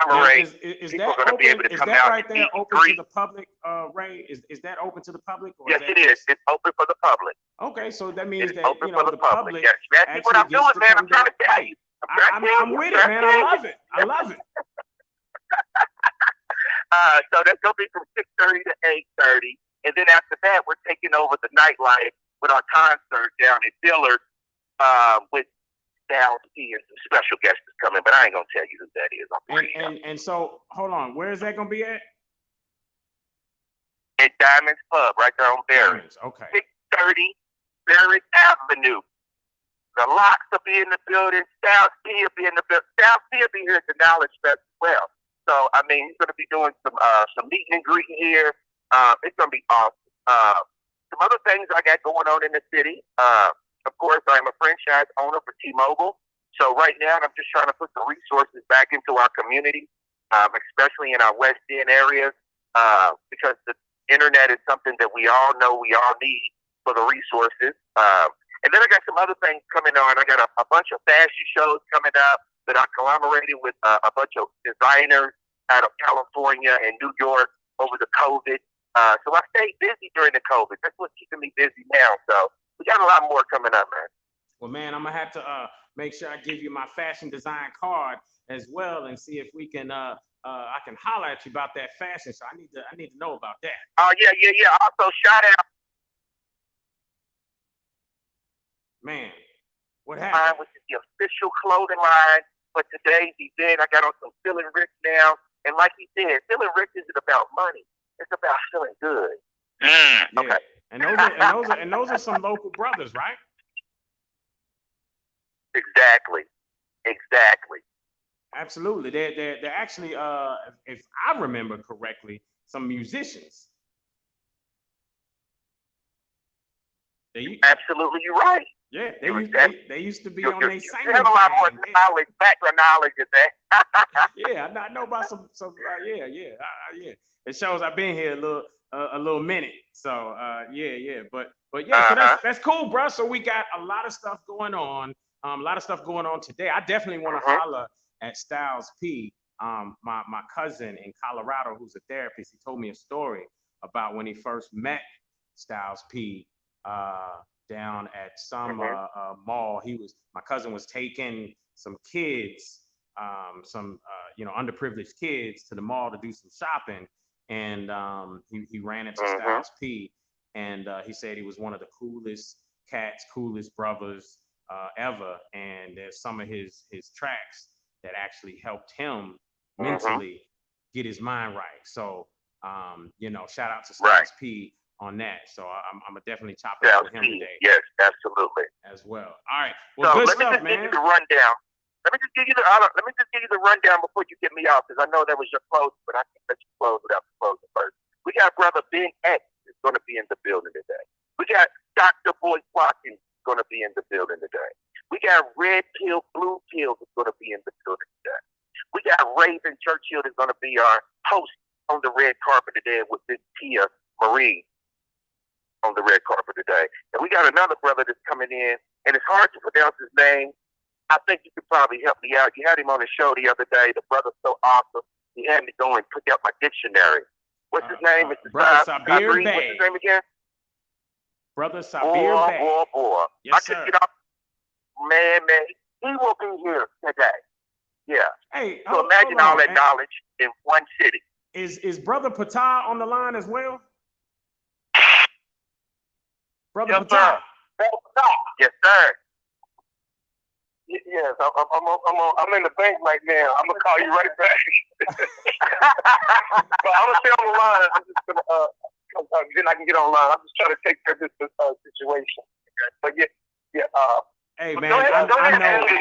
commemorate. Is People that are going to be open? able to Is come that out right and there eat and open to greet. the public, Ray? Is that open to the public? Or Yes, is that it is. It's open for the public. Okay, so that means It's that, open you know, for the the public. public Yes, that's what I'm actually gets doing, to man. come I'm trying to down. tell you. I'm with it, man. I love it. I love it. So that's going to be from 6:30 to 8:30. And then after that, we're taking over the nightlife with our concert down at Dillard with Styles P and some special guests is coming, but I ain't going to tell you who that is. And so, hold on. Where is that going to be at? At Diamonds Pub, right there on Barrett. Diamonds, okay. 630 Barrett Avenue. The Locks will be in the building. Styles P will be in the building. Styles P will be here at the Knowledge Fest as well. So, I mean, he's going to be doing some meeting and greeting here. It's going to be awesome. Some other things I got going on in the city. Of course, I'm a franchise owner for T-Mobile. So right now, I'm just trying to put the resources back into our community, especially in our West End areas, because the internet is something that we all know we all need for the resources. And then I got some other things coming on. I got a bunch of fashion shows coming up that I collaborated with a bunch of designers out of California and New York over the COVID. So I stayed busy during the COVID. That's what's keeping me busy now. So we got a lot more coming up, man. Well, man, I'm gonna have to make sure I give you my fashion design card as well, and see if we can I can holler at you about that fashion. So I need to know about that. Oh yeah. Also, shout out, man. What happened? which is the official clothing line for today's event. I got on some Feeling Rich now, and like he said, Feeling Rich isn't about money. It's about feeling good. Yeah. Okay. And those are some local brothers, right? Exactly. Absolutely. They're actually, if I remember correctly, some musicians. Absolutely, you're right. Yeah, they used to be on their singing. You have a lot more knowledge, background knowledge in that. Yeah, I know about some. Yeah. It shows I've been here a a little minute. So yeah. But yeah, so that's cool, bro. So we got a lot of stuff going on. A lot of stuff going on today. I definitely want to holler at Styles P. My cousin in Colorado, who's a therapist, he told me a story about when he first met Styles P. Down at some mall. My cousin was taking some kids, some underprivileged kids to the mall to do some shopping, and he ran into Styles P. And he said he was one of the coolest cats, coolest brothers ever. And there's some of his tracks that actually helped him mentally get his mind right. So shout out to Styles P on that. So I'm gonna definitely chop it up with him today. Yes, absolutely. As well. All right. Well, so good let stuff, me just man. give you the rundown. Let me just give you the rundown before you get me off, because I know that was your close, but I can't let you close without closing first. We got brother Ben X is going to be in the building today. We got Dr. Boyd Watkins going to be in the building today. We got Red Pill, Blue Pill is going to be in the building today. We got Raven Churchill is going to be our host on the red carpet today with Miss Tia Marie on the red carpet today. And we got another brother that's coming in, and it's hard to pronounce his name. I think you could probably help me out. You had him on the show the other day. The brother's so awesome. He had me go and pick out my dictionary. What's his name? Mr. Brother Sabir Bey. What's his name again? Brother Sabir Bey. Boy. Yes, I sir. can get off. Man. He will be here today. Yeah. Hey, so imagine all that knowledge in one city. Is Brother Patah on the line as well? Brother Yes, Patah. Sir. Yes, sir. Yes, I'm in the bank right now. I'm gonna call you right back. But I'm gonna stay on the line. I'm just gonna then I can get online. I'm just trying to take care of this situation. But yeah. Hey man, I know. I'm at Ali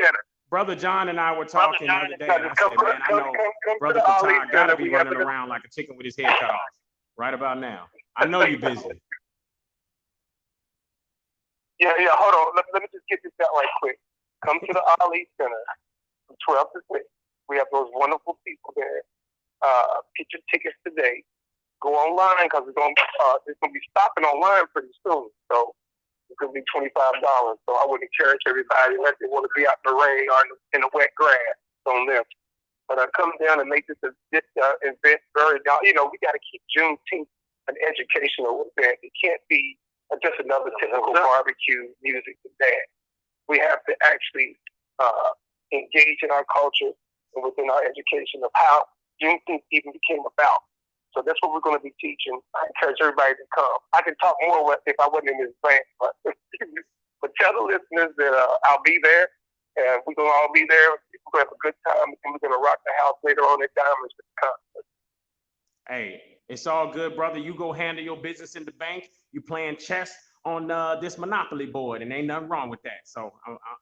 Center. Brother John and I were talking the other day, and I said, man, I know Brother Patah gotta be running around like a chicken with his head cut off right about now. I know you're busy. Yeah, hold on. Let me just get this out right quick. Come to the Ali Center from 12 to 6. We have those wonderful people there. Get your tickets today. Go online, because it's going to be stopping online pretty soon. So it's going to be $25. So I would encourage everybody, unless they want to be out in the rain or in the wet grass, on them. But come down and make this event very, we got to keep Juneteenth an educational event. It can't be just another typical barbecue music and dance. We have to actually engage in our culture and within our education of how Juneteenth even became about. So that's what we're going to be teaching. I encourage everybody to come. I can talk more if I wasn't in this band, but tell the listeners that I'll be there, and we're going to all be there. We're going to have a good time, and we're going to rock the house later on at Diamonds with the concert. Hey, it's all good, brother. You go handle your business in the bank. You playing chess on this Monopoly board, and ain't nothing wrong with that. So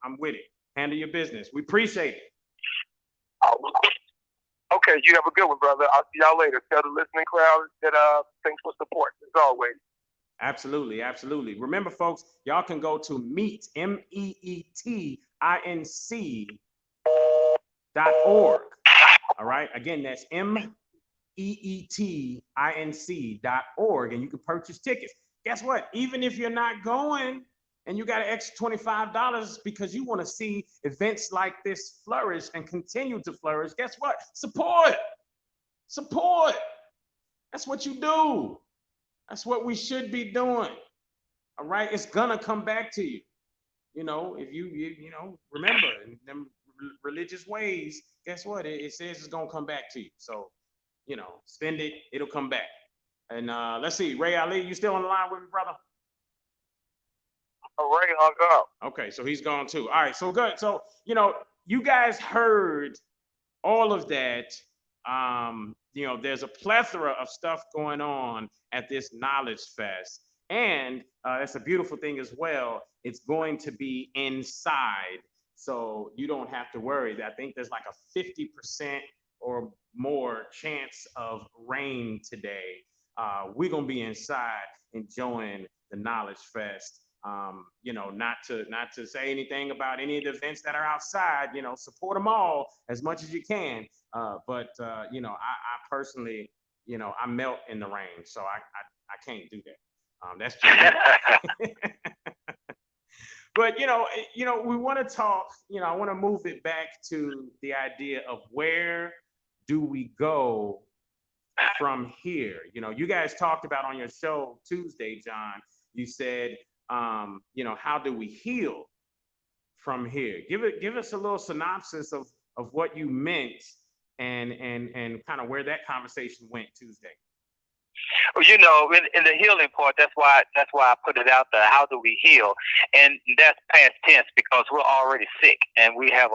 I'm with it. Handle your business. We appreciate it. Okay, you have a good one, brother. I'll see y'all later. Tell the listening crowd that thanks for support, as always. Absolutely. Remember, folks, y'all can go to meetinc.org. All right. Again, that's meetinc.org, and you can purchase tickets. Guess what? Even if you're not going and you got an extra $25 because you want to see events like this flourish and continue to flourish, guess what? Support. That's what you do. That's what we should be doing. All right. It's gonna come back to you. If you remember in them religious ways, guess what? It says it's gonna come back to you. So, spend it, it'll come back. And let's see, Ray Ali, you still on the line with me, brother? Ray hung up. Okay, so he's gone too. All right, so good. So, you guys heard all of that. There's a plethora of stuff going on at this Knowledge Fest. And that's a beautiful thing as well. It's going to be inside. So you don't have to worry. I think there's like a 50% or more chance of rain today. We're going to be inside enjoying the Knowledge Fest. Not to say anything about any of the events that are outside, support them all as much as you can. But I personally, I melt in the rain, so I can't do that. That's just me. But we want to talk. I want to move it back to the idea of where do we go from here. You guys talked about on your show Tuesday, John. You said, how do we heal from here? Give us a little synopsis of what you meant and kind of where that conversation went Tuesday. Well, in the healing part, that's why I put it out there. How do we heal? And that's past tense because we're already sick, and we have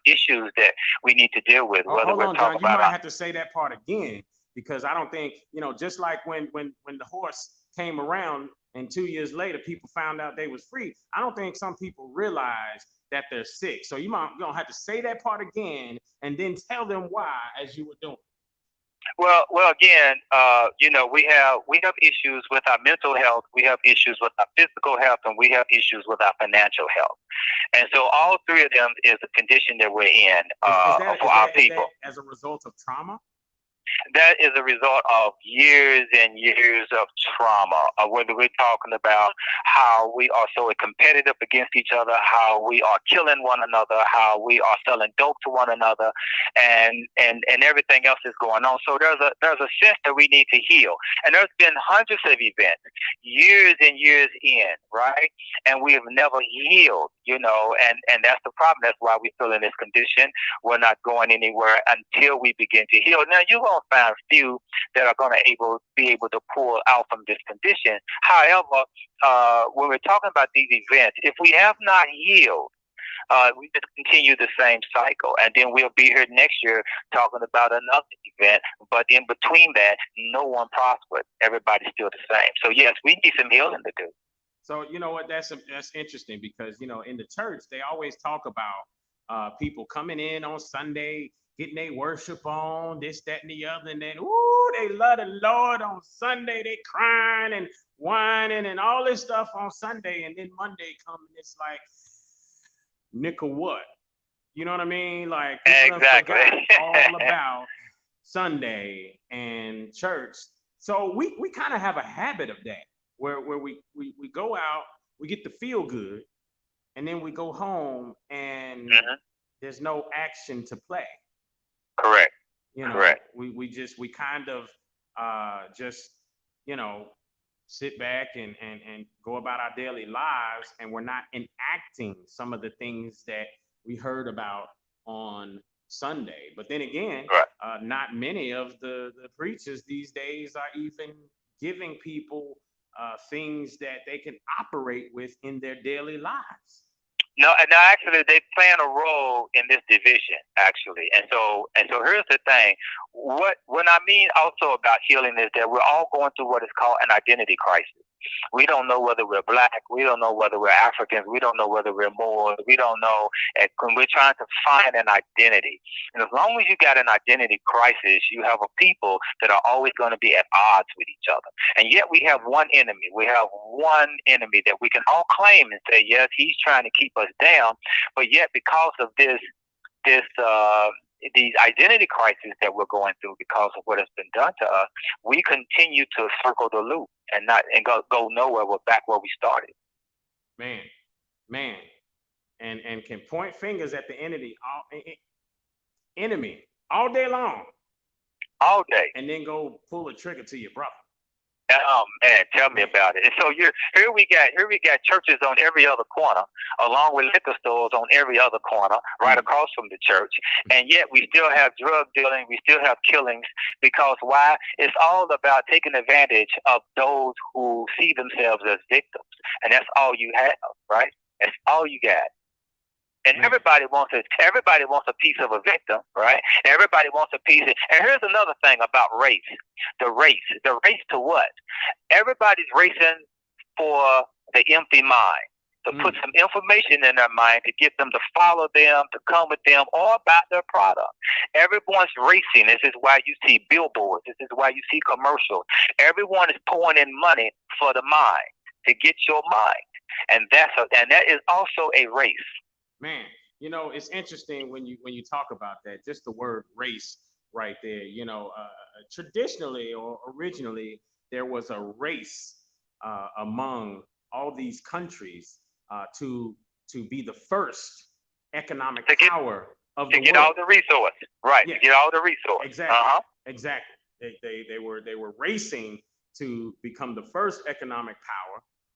issues that we need to deal with. Hold on, John. You might have to say that part again, because I don't think just like when the horse came around and 2 years later people found out they was free. I don't think some people realize that they're sick. So you're gonna have to say that part again and then tell them why as you were doing. Well, again, we have issues with our mental health, we have issues with our physical health, and we have issues with our financial health. And so all three of them is the condition that we're in for our people. As a result of trauma? That is a result of years and years of trauma, whether we're talking about how we are so competitive against each other, how we are killing one another, how we are selling dope to one another, and everything else is going on. So there's a sense that we need to heal. And there's been hundreds of events, years and years in, right? And we have never healed, and that's the problem. That's why we feel in this condition. We're not going anywhere until we begin to heal. Now, you're going to find few that are going to be able to pull out from this condition. However, when we're talking about these events, if we have not healed, we just continue the same cycle, and then we'll be here next year talking about another event. But in between that, no one prospered. Everybody's still the same. So yes, we need some healing to do. So you know what? That's interesting because in the church they always talk about people coming in on Sunday, getting their worship on, this, that, and the other, and then they love the Lord on Sunday. They crying and whining and all this stuff on Sunday, and then Monday comes and it's like, nickel what? You know what I mean? Like exactly all about Sunday and church. So we kind of have a habit of that, where we go out, we get to feel good, and then we go home and there's no action to play. Correct. Correct. We kind of just sit back and go about our daily lives, and we're not enacting some of the things that we heard about on Sunday. But then again, not many of the preachers these days are even giving people things that they can operate with in their daily lives. No, actually, they playing a role in this division, actually. And so here's the thing. What I mean also about healing is that we're all going through what is called an identity crisis. We don't know whether we're black. We don't know whether we're Africans. We don't know whether we're Moors. We don't know. And we're trying to find an identity. And as long as you got an identity crisis, you have a people that are always going to be at odds with each other. And yet we have one enemy. We have one enemy that we can all claim and say, yes, he's trying to keep us down. But yet because of these identity crises that we're going through because of what has been done to us, we continue to circle the loop and go nowhere. We're back where we started. Man, and can point fingers at the enemy all day long, all day, and then go pull a trigger to your brother. Oh man, tell me about it. And so here we got churches on every other corner, along with liquor stores on every other corner, right across from the church. And yet we still have drug dealing, we still have killings, because why? It's all about taking advantage of those who see themselves as victims. And that's all you have, right? That's all you got. And everybody wants a piece of a victim, right? Everybody wants a piece. And here's another thing about race. The race to what? Everybody's racing for the empty mind, to put some information in their mind to get them to follow them, to come with them, or about their product. Everyone's racing. This is why you see billboards. This is why you see commercials. Everyone is pouring in money for the mind, to get your mind. And that is also a race. Man, it's interesting when you talk about that, just the word race, right there. You know, traditionally or originally, there was a race among all these countries to be the first economic power of the world. To get all the resources, right? Yeah. To get all the resources. Exactly. Exactly. They were racing to become the first economic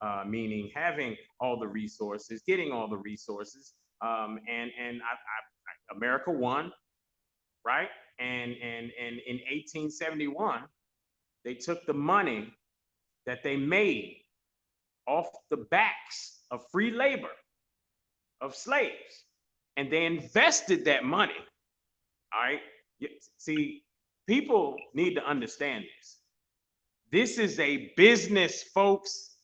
power, meaning having all the resources, getting all the resources, and America won, right? And in 1871, they took the money that they made off the backs of free labor of slaves, and they invested that money. All right. See, people need to understand this. This is a business, folks.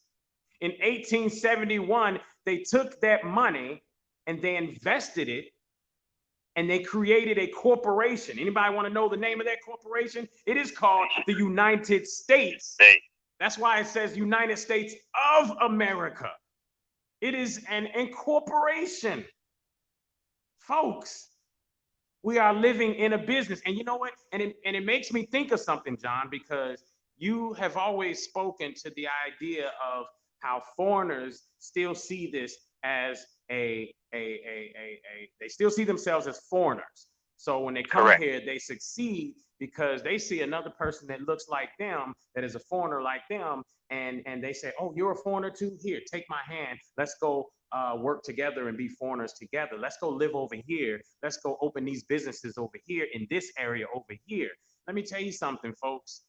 In 1871, they took that money and they invested it, and they created a corporation. Anybody want to know the name of that corporation? It is called the United States. That's why it says United States of America. It is an incorporation. Folks, we are living in a business. And you know what? And it makes me think of something, John, because you have always spoken to the idea of how foreigners still see this as they still see themselves as foreigners. So when they come here, they succeed because they see another person that looks like them, that is a foreigner like them, and they say, oh, you're a foreigner too? Here, take my hand. Let's go work together and be foreigners together. Let's go live over here. Let's go open these businesses over here in this area over here. Let me tell you something, folks.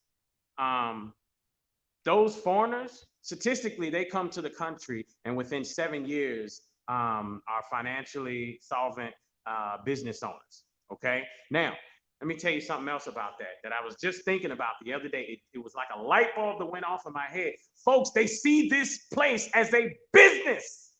Those foreigners, statistically, they come to the country and within 7 years are financially solvent business owners. Okay. Now, let me tell you something else about that I was just thinking about the other day. It was like a light bulb that went off in my head. Folks, they see this place as a business.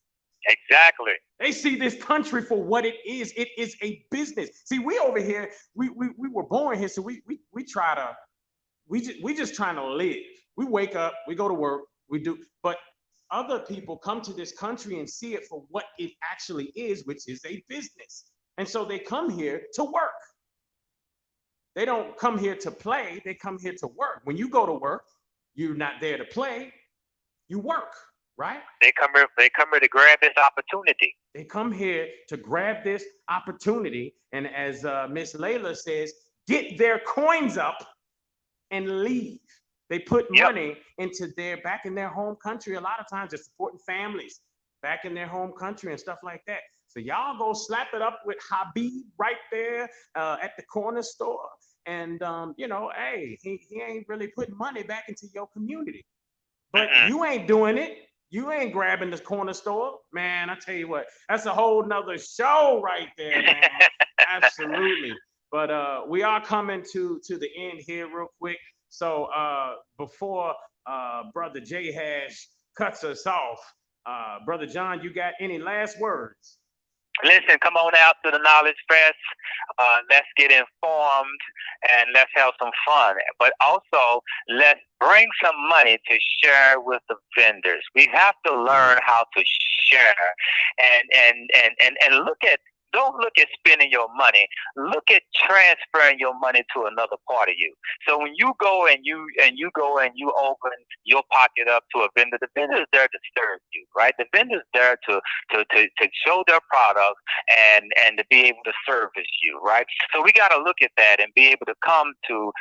Exactly. They see this country for what it is. It is a business. See, we over here, we were born here, so we just trying to live. We wake up, we go to work, we do, but other people come to this country and see it for what it actually is, which is a business. And so they come here to work. They don't come here to play, they come here to work. When you go to work, you're not there to play, you work, right? They come here to grab this opportunity. They come here to grab this opportunity. And as Miss Layla says, get their coins up and leave. They put money into back in their home country. A lot of times they're supporting families back in their home country and stuff like that. So y'all go slap it up with Habib right there at the corner store. And, hey, he ain't really putting money back into your community. But you ain't doing it. You ain't grabbing the corner store. Man, I tell you what, that's a whole nother show right there, man. Absolutely. But we are coming to the end here real quick. So before Brother J Hash cuts us off, Brother John, you got any last words? Listen, come on out to the Knowledge Fest. Let's get informed and let's have some fun. But also, let's bring some money to share with the vendors. We have to learn how to share and look at. Don't look at spending your money. Look at transferring your money to another part of you. So when you go and you open your pocket up to a vendor, the vendor is there to serve you, right? The vendor is there to show their product and to be able to service you, right? So we got to look at that and be able to come to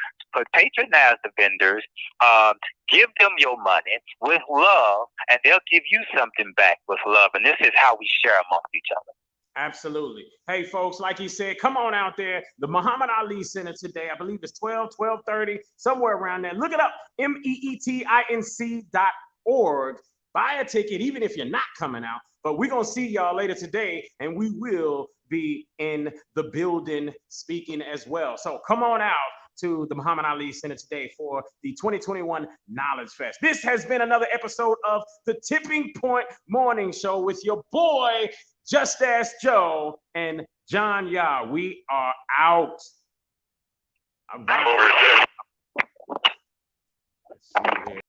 patronize the vendors, give them your money with love, and they'll give you something back with love. And this is how we share amongst each other. Absolutely. Hey, folks, like he said, come on out there. The Muhammad Ali Center today, I believe it's 12:30, somewhere around there. Look it up, meetinc.org. Buy a ticket, even if you're not coming out. But we're going to see y'all later today, and we will be in the building speaking as well. So come on out to the Muhammad Ali Center today for the 2021 Knowledge Fest. This has been another episode of the Tipping Point Morning Show with your boy, Just Ask Joe and John Yah. We are out. Let's see here.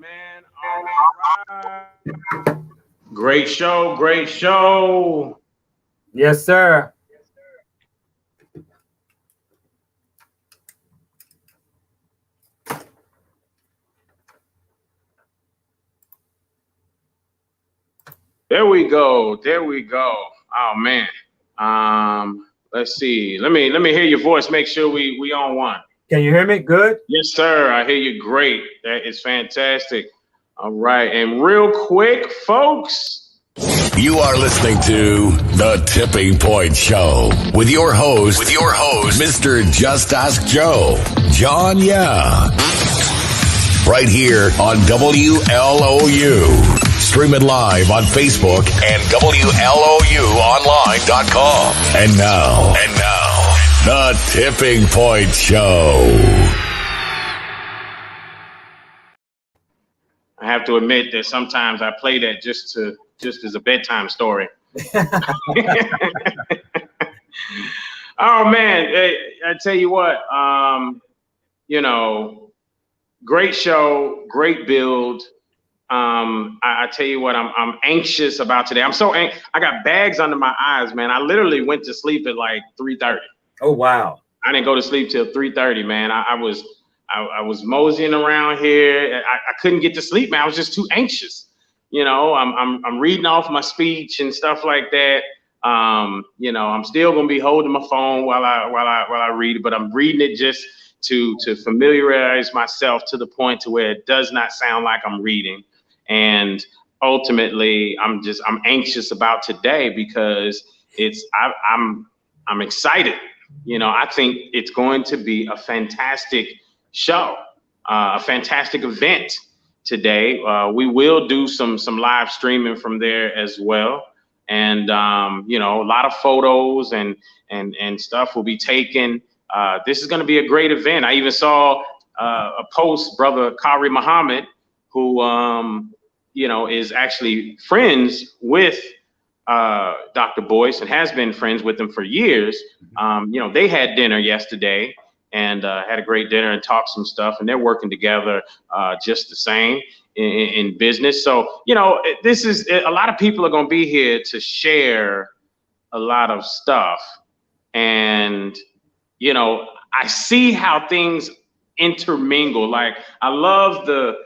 man. All right. Great show. Great show. Yes, sir. There we go. There we go. Oh man. Let's see. Let me hear your voice. Make sure we on one. Can you hear me? Good. Yes, sir. I hear you great. That is fantastic. All right. And real quick, folks. You are listening to The Tipping Point Show with your host, Mr. Just Ask Joe, John Yeah. Right here on WLOU. Stream it live on Facebook and WLOUonline.com. And now, The Tipping Point Show. I have to admit that sometimes I play that just as a bedtime story. Oh man, I tell you what, great show, great build. I tell you what, I'm anxious about today. I'm so I got bags under my eyes, man. I literally went to sleep at like 3:30. Oh wow! I didn't go to sleep till 3:30, man. I was moseying around here. I couldn't get to sleep, man. I was just too anxious. I'm reading off my speech and stuff like that. I'm still gonna be holding my phone while I read it, but I'm reading it just to familiarize myself to the point to where it does not sound like I'm reading. And ultimately, I'm anxious about today because I'm excited. I think it's going to be a fantastic show, a fantastic event today. We will do some live streaming from there as well. And, a lot of photos and stuff will be taken. This is going to be a great event. I even saw a post, Brother Kari Muhammad, who, is actually friends with Dr. Boyce and has been friends with him for years. They had dinner yesterday and had a great dinner and talked some stuff, and they're working together just the same in business. So, this is a lot of people are going to be here to share a lot of stuff. And, I see how things intermingle. Like, I love the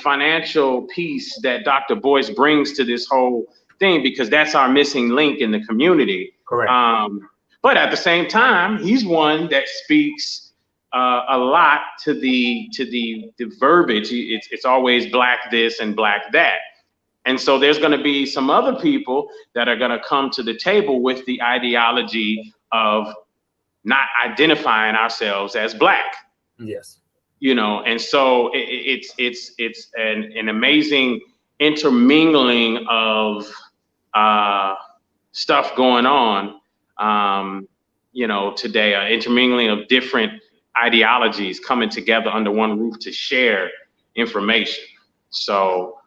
financial piece that Dr. Boyce brings to this whole thing, because that's our missing link in the community. Correct. But at the same time, he's one that speaks a lot to the verbiage. It's always black this and black that. And so there's going to be some other people that are going to come to the table with the ideology of not identifying ourselves as black. Yes. And so it's an amazing intermingling of stuff going on, today, intermingling of different ideologies coming together under one roof to share information. So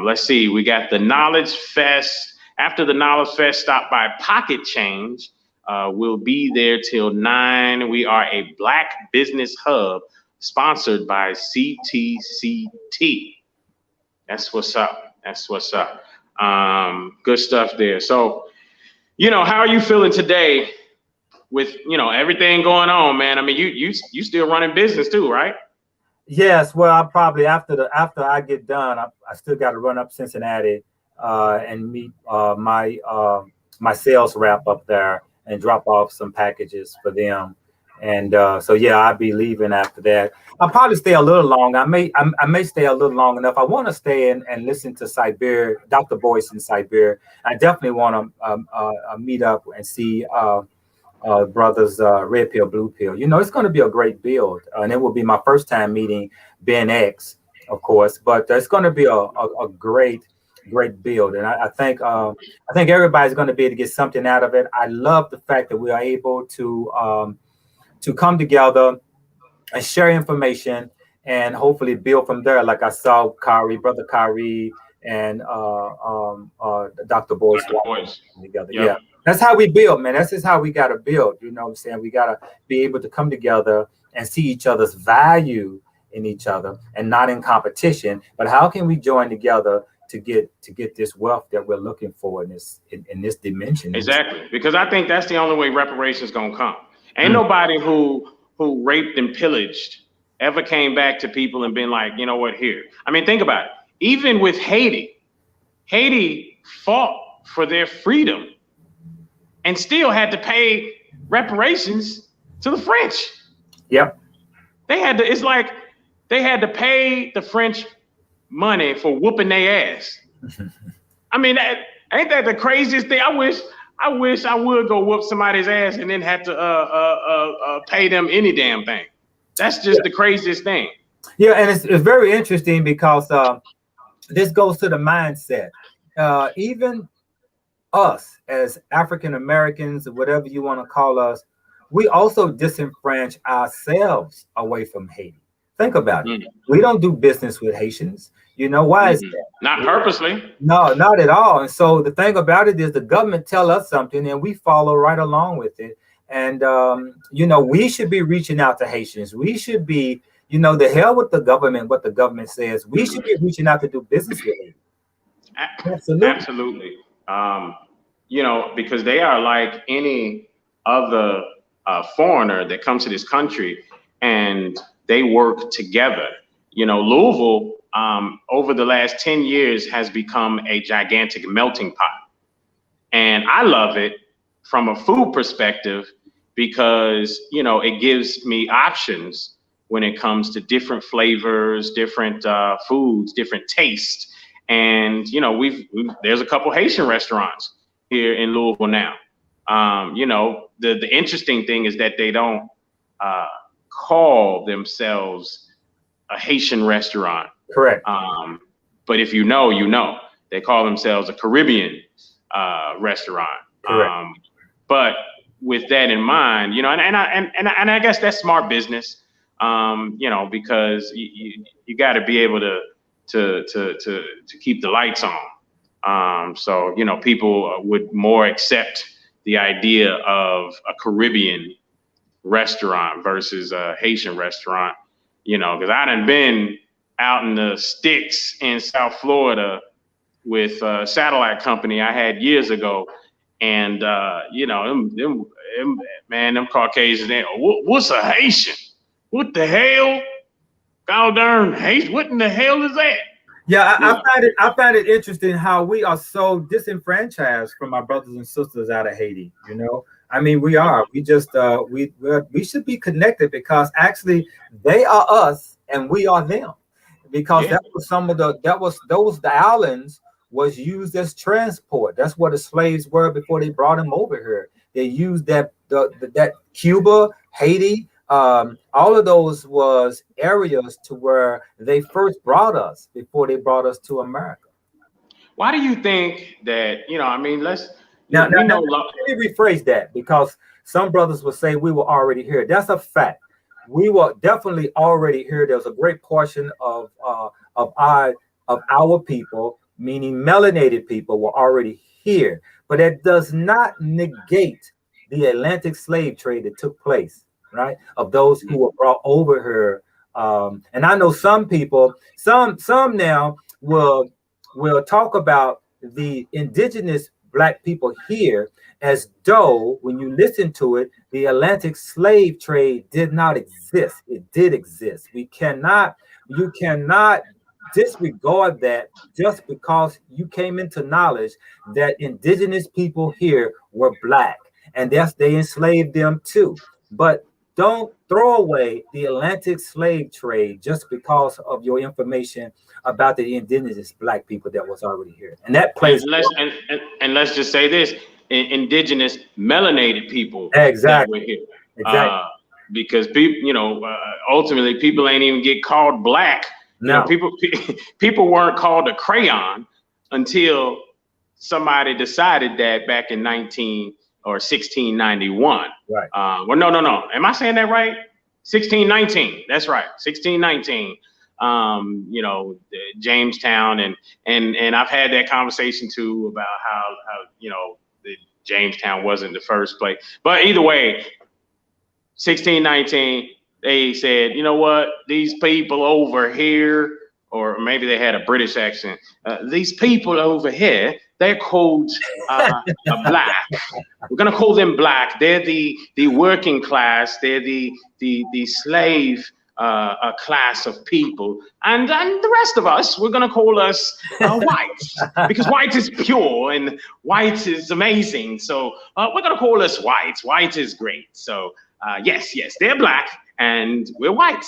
let's see, we got the Knowledge Fest. After the Knowledge Fest, stop by Pocket Change. We'll be there till 9. We are a Black business hub sponsored by CTCT. That's what's up. Good stuff there. So, how are you feeling today with, everything going on, man? I mean, you still running business too, right? Yes. Well, I probably after I get done, I still got to run up Cincinnati and meet my sales rep up there and drop off some packages for them. And I'll be leaving after that. I'll probably stay a little long. I may stay a little long enough. I want to stay and listen to Siberia, Dr. Boyce in Siberia. I definitely want to meet up and see brothers Red Pill, Blue Pill. It's going to be a great build, and it will be my first time meeting Ben X, of course. But it's going to be a great build, and I think everybody's going to be able to get something out of it. I love the fact that we are able to come together and share information and hopefully build from there. Like I saw Brother Kari and Dr. Boyce together. Yep. Yeah, that's how we build, man. That's just how we got to build. You know what I'm saying? We got to be able to come together and see each other's value in each other and not in competition, but how can we join together to get this wealth that we're looking for in this dimension? Exactly, because I think that's the only way reparations gonna come. Ain't nobody who raped and pillaged ever came back to people and been like, you know what, here. I mean, think about it. Even with Haiti fought for their freedom and still had to pay reparations to the French. Yep. They had to, it's like they had to pay the French money for whooping their ass. I mean, ain't that the craziest thing? I wish I would go whoop somebody's ass and then have to pay them any damn thing. That's just the craziest thing. Yeah, and it's very interesting because this goes to the mindset. Even us as African Americans, or whatever you want to call us, we also disenfranchise ourselves away from Haiti. Think about it. We don't do business with Haitians. You know, why is that? Not purposely. No, not at all. And so the thing about it is the government tell us something and we follow right along with it. And, we should be reaching out to Haitians. We should be, the hell with the government, what the government says. We should be reaching out to do business with Haiti. Absolutely. Because they are like any other foreigner that comes to this country and they work together. Louisville, over the last 10 years has become a gigantic melting pot. And I love it from a food perspective because, it gives me options when it comes to different flavors, different foods, different tastes. And, there's a couple Haitian restaurants here in Louisville now. The interesting thing is that they don't call themselves a Haitian restaurant. Correct. But if you know, they call themselves a Caribbean restaurant. Correct. But with that in mind, and I guess that's smart business, because you got to be able to keep the lights on. So people would more accept the idea of a Caribbean restaurant versus a Haitian restaurant, because I done been out in the sticks in South Florida with a satellite company I had years ago. And, them Caucasians, what's a Haitian? What the hell? God darn Haitian, what in the hell is that? Yeah, I find it interesting how we are so disenfranchised from our brothers and sisters out of Haiti. I mean, we are. We just we should be connected because actually they are us and we are them. Because that was the islands was used as transport. That's what the slaves were before they brought them over here. They used that Cuba, Haiti. All of those was areas to where they first brought us before they brought us to America. Why do you think that, let me rephrase that because some brothers will say we were already here. That's a fact. We were definitely already here. There's a great portion of our people, meaning melanated people, were already here. But that does not negate the Atlantic slave trade that took place. Right, of those who were brought over here, and I know some people, some now will talk about the indigenous Black people here as though when you listen to it, the Atlantic slave trade did not exist. It did exist. You cannot disregard that just because you came into knowledge that indigenous people here were Black, and they enslaved them too. But don't throw away the Atlantic slave trade just because of your information about the indigenous Black people that was already here. And that plays. And let's just say this: indigenous melanated people. Exactly. That were here. Exactly. Because people, ultimately, people ain't even get called Black. No. People weren't called a crayon until somebody decided that back in 1691. Right. Well, no. Am I saying that right? 1619. That's right. 1619. Jamestown and I've had that conversation too about how the Jamestown wasn't the first place. But either way, 1619, they said, you know what, these people over here, or maybe they had a British accent. These people over here, they're called black. We're gonna call them black. They're the working class. They're the slave class of people, and the rest of us, we're gonna call us white, because white is pure and white is amazing. So we're gonna call us white. White is great. So yes, they're black and we're white.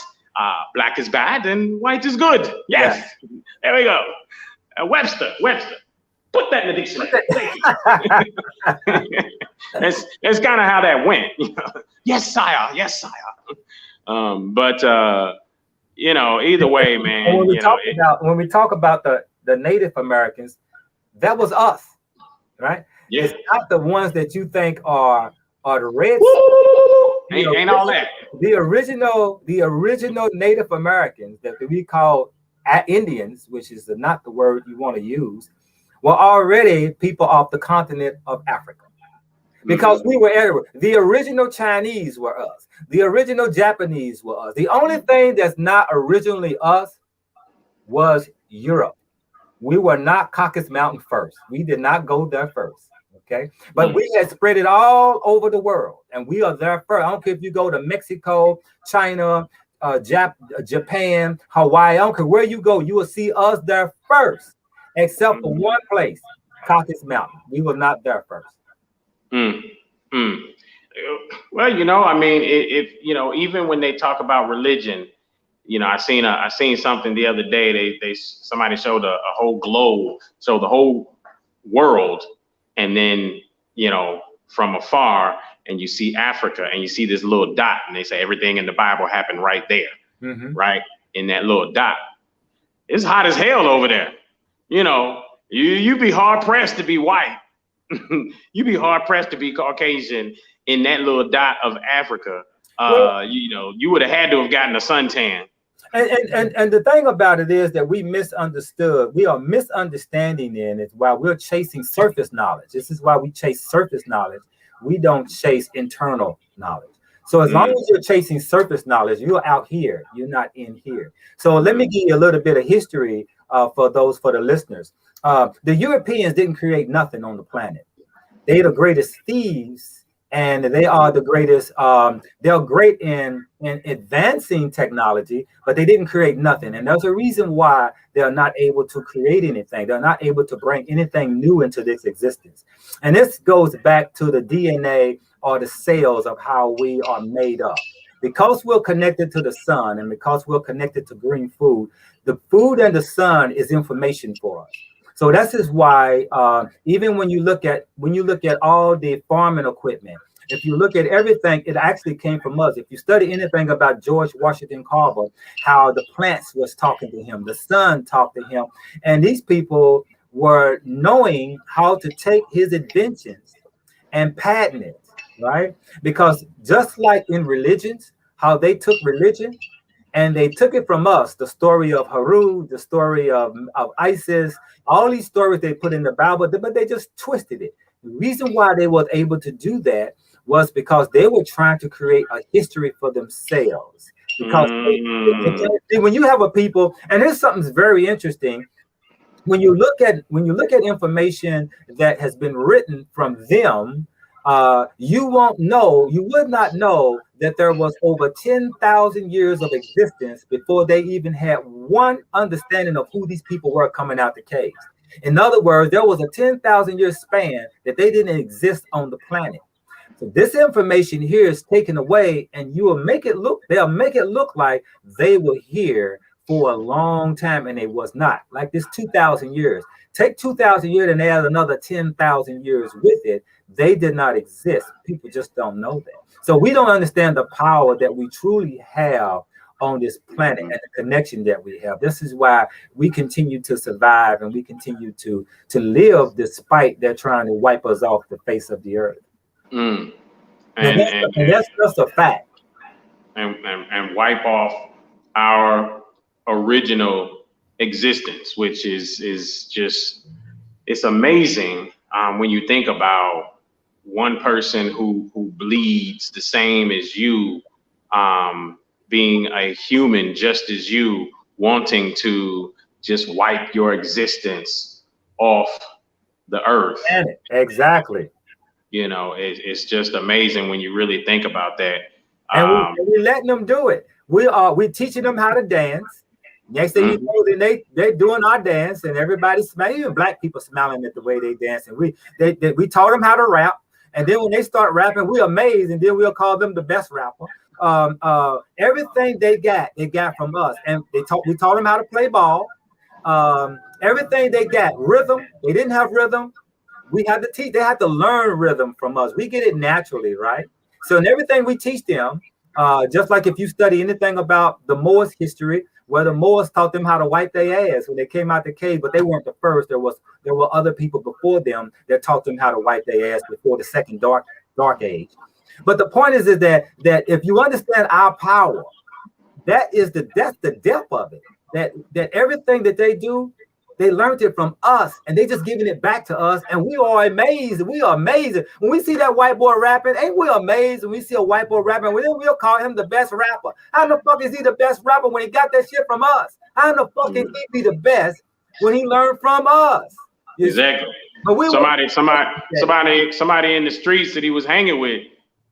Black is bad and white is good. Yes, there we go. Webster, put that in the dictionary. That's kind of how that went. Yes, sire. But you know, either way, man. When we talk about the Native Americans, that was us, right? Yeah. It's not the ones that you think are the Reds. Ain't all that. The original Native Americans that we call Indians, which is not the word you want to use, were already people off the continent of Africa. Because we were everywhere. The original Chinese were us. The original Japanese were us. The only thing that's not originally us was Europe. We were not Caucasus Mountain first. We did not go there first. Okay, but we had spread it all over the world, and we are there first. I don't care if you go to Mexico, China, Japan, Hawaii. I don't care where you go, you will see us there first, except for one place, Caucasus Mountain. We were not there first. Well, you know, I mean, if you know, even when they talk about religion, you know, I seen something the other day. Somebody showed a whole globe, so the whole world. And then, you know, from afar, and you see Africa, and you see this little dot, and they say everything in the Bible happened right there, right in that little dot. It's hot as hell over there. You know, you be hard pressed to be white. You be hard pressed to be Caucasian in that little dot of Africa. You know, you would have had to have gotten a suntan. And the thing about it is that we misunderstood. We are misunderstanding it while we're chasing surface knowledge. This is why we chase surface knowledge. We don't chase internal knowledge. So as long as you're chasing surface knowledge, you're out here. You're not in here. So let me give you a little bit of history for the listeners. The Europeans didn't create nothing on the planet. They're the greatest thieves. And they are the greatest. They're great in advancing technology, but they didn't create nothing. And there's a reason why they're not able to create anything. They're not able to bring anything new into this existence. And this goes back to the DNA or the cells of how we are made up. Because we're connected to the sun, and because we're connected to green food, the food and the sun is information for us. So this is why even when you look at all the farming equipment, if you look at everything, it actually came from us. If you study anything about George Washington Carver, how the plants was talking to him, the sun talked to him, and these people were knowing how to take his inventions and patent it, right? Because just like in religions, how they took religion and they took it from us, the story of Haru, the story of Isis, all these stories they put in the Bible, but they just twisted it. The reason why they were able to do that was because they were trying to create a history for themselves. Because when you have a people, and there's something very interesting, when you look at information that has been written from them, you would not know that there was over 10,000 years of existence before they even had one understanding of who these people were coming out the caves. In other words, there was a 10,000 year span that they didn't exist on the planet. So this information here is taken away, and they'll make it look like they were here for a long time, and it was not. Like this 2,000 years. Take 2,000 years and add another 10,000 years with it. They did not exist. People just don't know that. So we don't understand the power that we truly have on this planet and the connection that we have. This is why we continue to survive and we continue to live despite they're trying to wipe us off the face of the earth. And that's just a fact. And wipe off our original existence, which is just, it's amazing when you think about one person who bleeds the same as you, being a human just as you, wanting to just wipe your existence off the earth. Exactly. You know, it's just amazing when you really think about that. And we letting them do it. We teaching them how to dance. Next thing you know, then they doing our dance, and everybody's smiling. Even black people smiling at the way they dance. And we taught them how to rap. And then when they start rapping, we're amazed, and then we'll call them the best rapper. Everything they got from us, and we taught them how to play ball. Everything they got, rhythm. They didn't have rhythm. We had to teach. They had to learn rhythm from us. We get it naturally, right? So in everything we teach them, just like if you study anything about the Moors history, where the Moors taught them how to wipe their ass when they came out the cave, but they weren't the first. There were other people before them that taught them how to wipe their ass before the second dark age. But the point is that if you understand our power, that's the depth of it. That everything that they do, they learned it from us, and they just giving it back to us, and we are amazed. We are amazed when we see that white boy rapping. Ain't we amazed when we see a white boy rapping? We'll call him the best rapper. How in the fuck is he the best rapper when he got that shit from us? How in the fuck can he be the best when he learned from us? Exactly. But somebody in the streets that he was hanging with,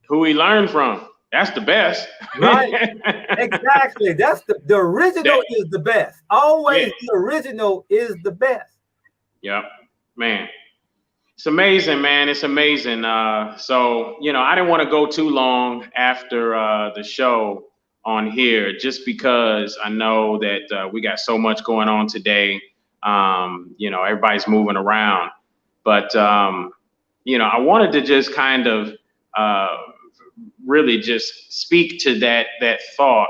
who he learned from. That's the best. Right. Exactly. That's the original is the best. Always the original is the best. Yep. Man. It's amazing, man. It's amazing. So, you know, I didn't want to go too long after the show on here, just because I know that we got so much going on today. You know, everybody's moving around. But, you know, I wanted to just kind of really just speak to that thought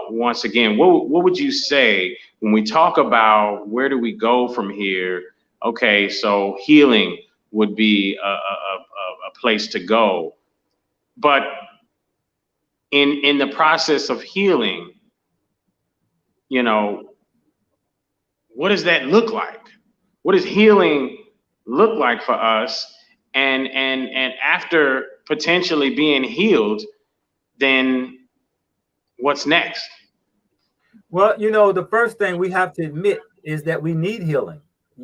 once again. What would you say when we talk about where do we go from here? Okay, so healing would be a place to go, but in the process of healing, you know, what does that look like? What does healing look like for us? And after potentially being healed, then what's next? Well, you know, the first thing we have to admit is that we need healing.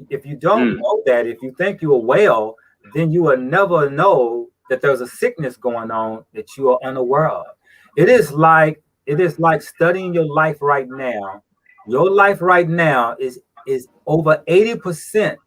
If you don't know that, if you think you are well, then you will never know that there's a sickness going on that you are unaware of. It is like studying your life right now. Your life right now is over 80%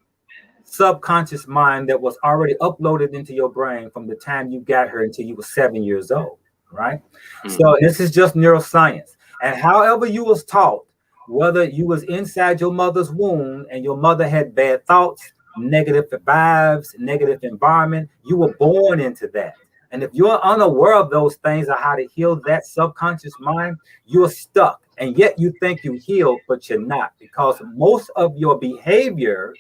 subconscious mind that was already uploaded into your brain from the time you got here until you were 7 years old, right? So this is just neuroscience. And however you was taught, whether you was inside your mother's womb and your mother had bad thoughts, negative vibes, negative environment, you were born into that. And if you're unaware of those things or how to heal that subconscious mind, you're stuck. And yet you think you healed, but you're not, because most of your behavior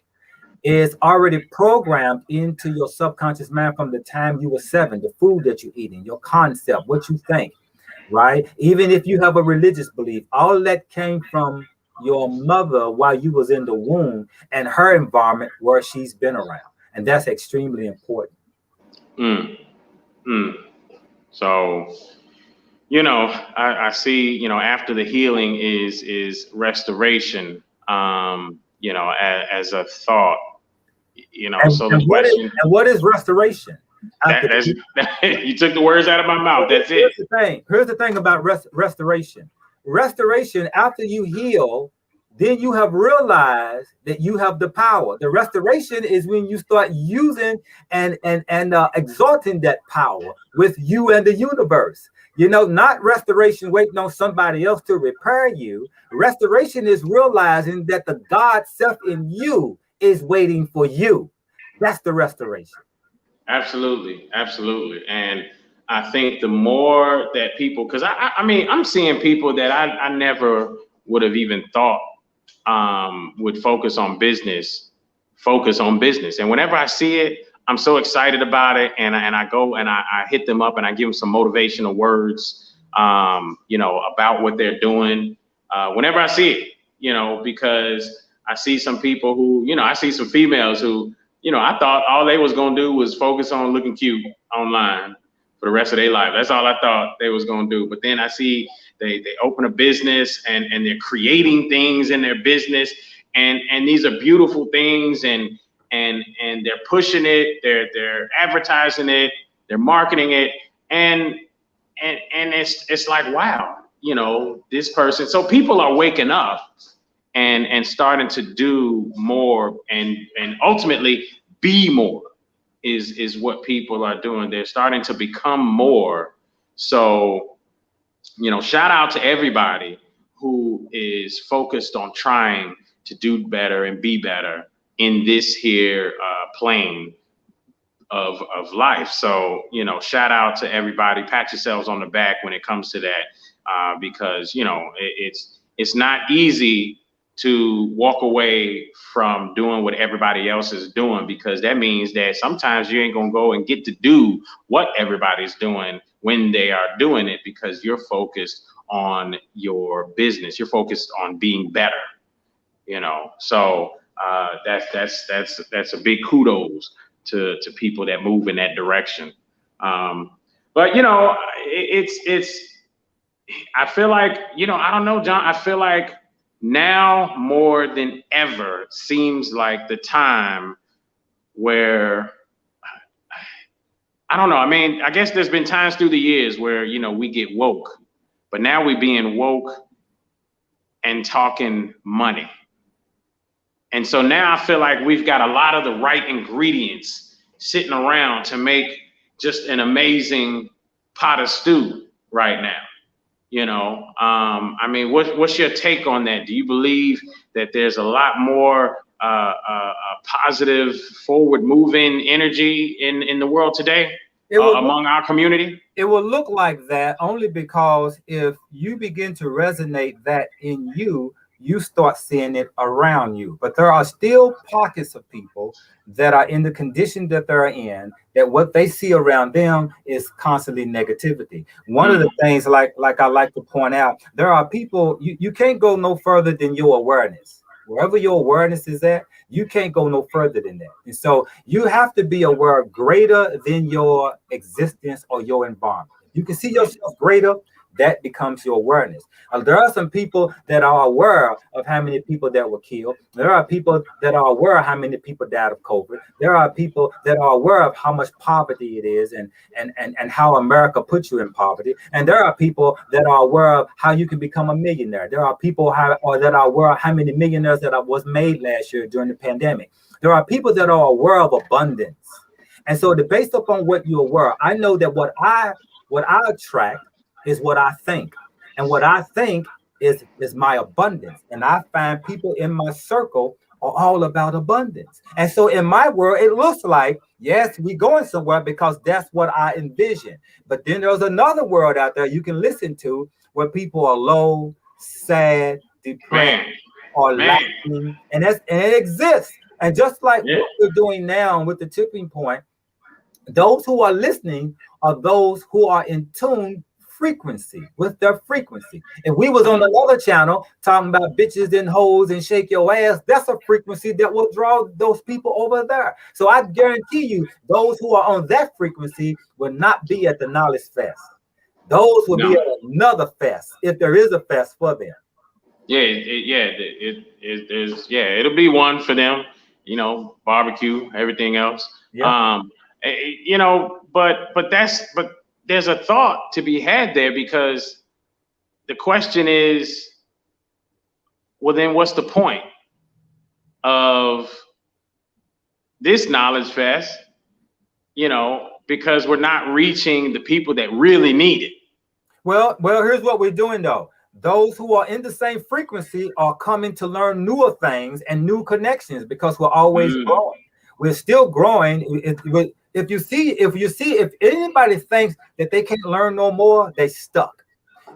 is already programmed into your subconscious mind from the time you were 7. The food that you're eating, your concept, what you think, right? Even if you have a religious belief, all that came from your mother while you was in the womb and her environment where she's been around. And that's extremely important. So, you know, I see, you know, after the healing is restoration, you know, as a thought, you know. So the question, what is restoration? You took the words out of my mouth. That's it. Here's the thing about restoration. Restoration, after you heal, then you have realized that you have the power. The restoration is when you start using and exalting that power with you and the universe. You know, not restoration waiting on somebody else to repair you. Restoration is realizing that the God self in you is waiting for you. That's the restoration. Absolutely. And I think the more that people, because I mean, I'm seeing people that I never would have even thought would focus on business. And whenever I see it, I'm so excited about it. And I go and I hit them up and I give them some motivational words, you know, about what they're doing. Whenever I see it, you know, because I see some people who, you know, I see some females who, you know, I thought all they was going to do was focus on looking cute online for the rest of their life. That's all I thought they was going to do. But then I see they open a business and they're creating things in their business, and these are beautiful things, and they're pushing it, they're advertising it, they're marketing it, and it's like, wow, you know, this person. So people are waking up and starting to do more and ultimately be more is what people are doing. They're starting to become more. So, you know, shout out to everybody who is focused on trying to do better and be better in this here plane of life. So, you know, shout out to everybody. Pat yourselves on the back when it comes to that, because, you know, it's not easy to walk away from doing what everybody else is doing, because that means that sometimes you ain't gonna go and get to do what everybody's doing when they are doing it, because you're focused on your business, you're focused on being better, you know. So that's a big kudos to people that move in that direction. But you know, it's I feel like, you know, I don't know, John, I feel like now more than ever seems like the time where, I don't know, I mean, I guess there's been times through the years where, you know, we get woke, but now we're being woke and talking money. And so now I feel like we've got a lot of the right ingredients sitting around to make just an amazing pot of stew right now. You know, I mean, what's your take on that? Do you believe that there's a lot more positive, forward-moving energy in the world today among our community? It will look like that only because if you begin to resonate that in you, you start seeing it around you. But there are still pockets of people that are in the condition that they're in, that what they see around them is constantly negativity. One of the things, like I like to point out, there are people, you can't go no further than your awareness. Wherever your awareness is at, you can't go no further than that. And so you have to be aware greater than your existence or your environment. You can see yourself greater, that becomes your awareness. There are some people that are aware of how many people that were killed. There are people that are aware of how many people died of COVID. There are people that are aware of how much poverty it is and how America puts you in poverty. And there are people that are aware of how you can become a millionaire. There are people that are aware of how many millionaires that was made last year during the pandemic. There are people that are aware of abundance. And so based upon what you're aware of, I know that what I attract is what I think, and what I think is my abundance. And I find people in my circle are all about abundance. And so in my world, it looks like, yes, we're going somewhere because that's what I envision. But then there's another world out there you can listen to where people are low, sad, depressed, or lacking, and it exists. And just like what we're doing now with the tipping point, those who are listening are those who are in tune frequency with their frequency. If we was on another channel talking about bitches and hoes and shake your ass, that's a frequency that will draw those people over there. So I guarantee you, those who are on that frequency will not be at the Knowledge Fest. Those will be at another fest, if there is a fest for them. It'll be one for them. You know, barbecue, everything else. Yeah. You know, but there's a thought to be had there, because the question is, well, then what's the point of this Knowledge Fest? You know, because we're not reaching the people that really need it. Well, here's what we're doing though. Those who are in the same frequency are coming to learn newer things and new connections, because we're always growing. We're still growing. If anybody thinks that they can't learn no more, they stuck.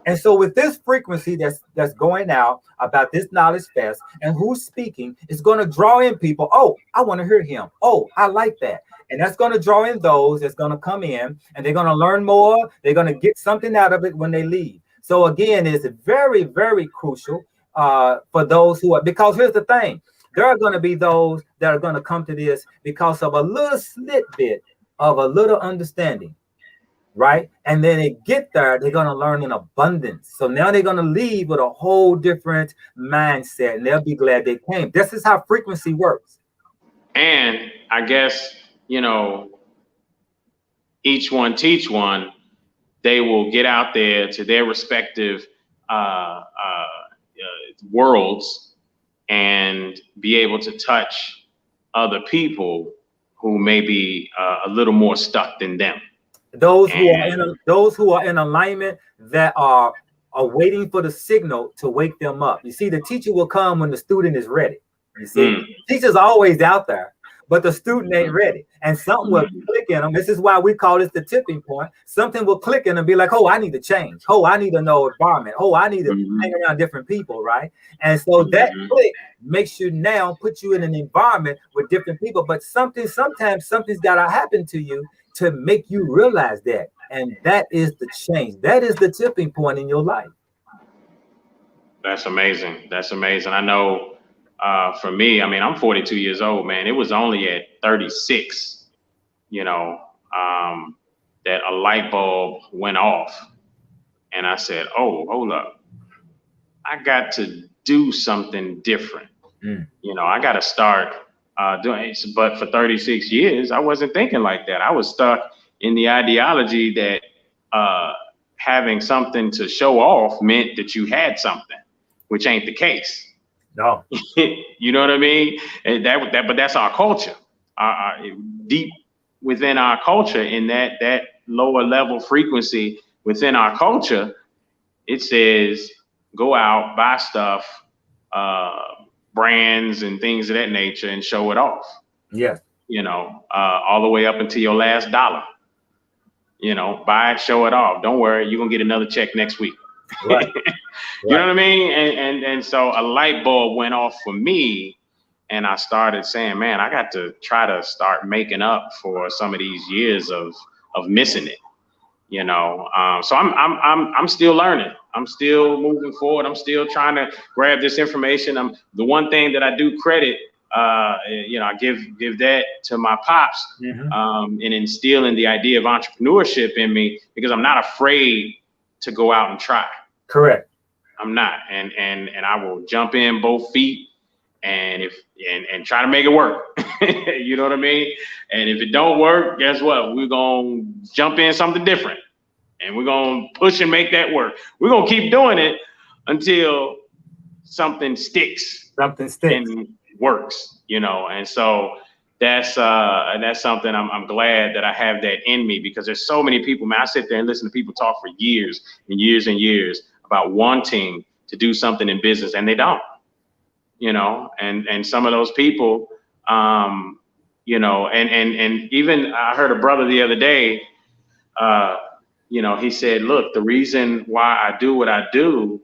And so with this frequency that's going out about this Knowledge Fest and who's speaking, it's going to draw in people. Oh, I want to hear him. Oh, I like that. And that's going to draw in those that's going to come in, and they're going to learn more. They're going to get something out of it when they leave. So again, it's very, very crucial for those who are, because here's the thing. There are going to be those that are going to come to this because of a little bit of a little understanding. right? And then they get there, they're going to learn in abundance. So now they're going to leave with a whole different mindset, and they'll be glad they came. This is how frequency works. And I guess, you know, each one teach one, they will get out there to their respective worlds and be able to touch other people who may be a little more stuck than them. Those who are in alignment, that are waiting for the signal to wake them up. You see, the teacher will come when the student is ready. You see, teacher's always out there, but the student ain't ready, and something will click in them. This is why we call this the tipping point. Something will click in and be like, oh, I need to change. Oh, I need to know environment. Oh, I need to hang around different people, right? And so that click makes you now put you in an environment with different people. But sometimes something's got to happen to you to make you realize that. And that is the change. That is the tipping point in your life. That's amazing. That's amazing. I know for me, I mean, I'm 42 years old, man. It was only at 36, you know, that a light bulb went off. And I said, oh, hold up. I got to do something different. You know, I got to start doing it. But for 36 years, I wasn't thinking like that. I was stuck in the ideology that having something to show off meant that you had something, which ain't the case. No. You know what I mean? And but that's our culture. Deep within our culture, in that lower level frequency within our culture, it says go out, buy stuff, brands and things of that nature, and show it off. Yeah. You know, all the way up until your last dollar. You know, buy it, show it off. Don't worry, you're gonna get another check next week. Right. You know what I mean? And so a light bulb went off for me, and I started saying, man, I got to try to start making up for some of these years of missing it. You know, so I'm still learning. I'm still moving forward. I'm still trying to grab this information. The one thing that I do credit, you know, I give that to my pops, in instilling the idea of entrepreneurship in me, because I'm not afraid to go out and try. Correct. I'm not, and I will jump in both feet and try to make it work. You know what I mean? And if it don't work, guess what? We're gonna jump in something different, and we're gonna push and make that work. We're gonna keep doing it until something sticks. And works, you know. And so that's something I'm glad that I have that in me, because there's so many people, man. I sit there and listen to people talk for years and years and years about wanting to do something in business, and they don't, you know. And some of those people, you know, and even I heard a brother the other day, you know, he said, look, the reason why I do what I do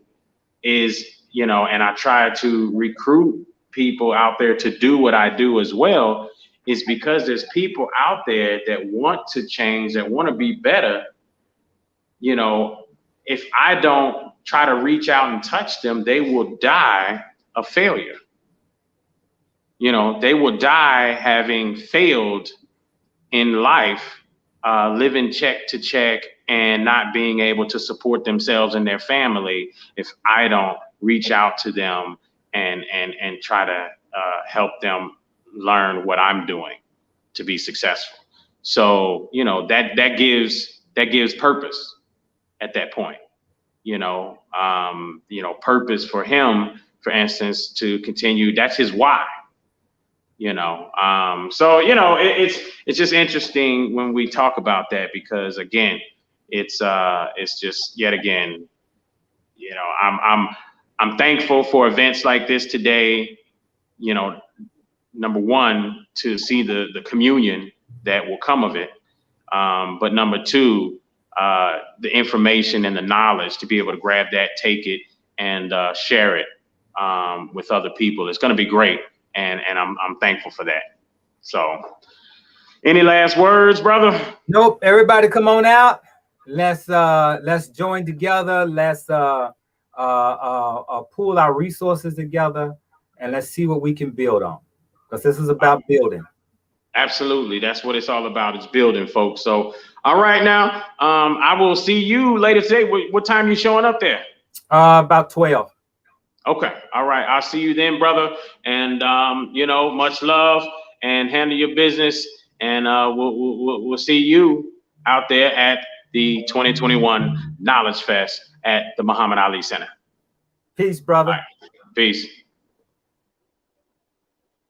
is, you know, and I try to recruit people out there to do what I do as well, is because there's people out there that want to change, that want to be better. You know, if I don't try to reach out and touch them, they will die a failure. You know, they will die having failed in life, living check to check and not being able to support themselves and their family if I don't reach out to them and try to help them learn what I'm doing to be successful. So, you know, that gives purpose at that point. You know, purpose for him, for instance, to continue. That's his why. You know, so, you know, it's just interesting when we talk about that, because again, it's just yet again, you know, I'm thankful for events like this today. You know, number one, to see the communion that will come of it, but number two, the information and the knowledge to be able to grab that, take it, and share it with other people. It's going to be great, and I'm thankful for that. So, any last words, brother? Nope. Everybody, come on out. Let's join together. Let's pool our resources together, and let's see what we can build on, because this is about building. Absolutely. That's what it's all about. It's building, folks. So All right, now, I will see you later today. What time you showing up there? About 12. Okay. All right. I'll see you then, brother. And much love and handle your business. And we'll see you out there at the 2021 Knowledge Fest at the Muhammad Ali Center. Peace, brother. Right. Peace.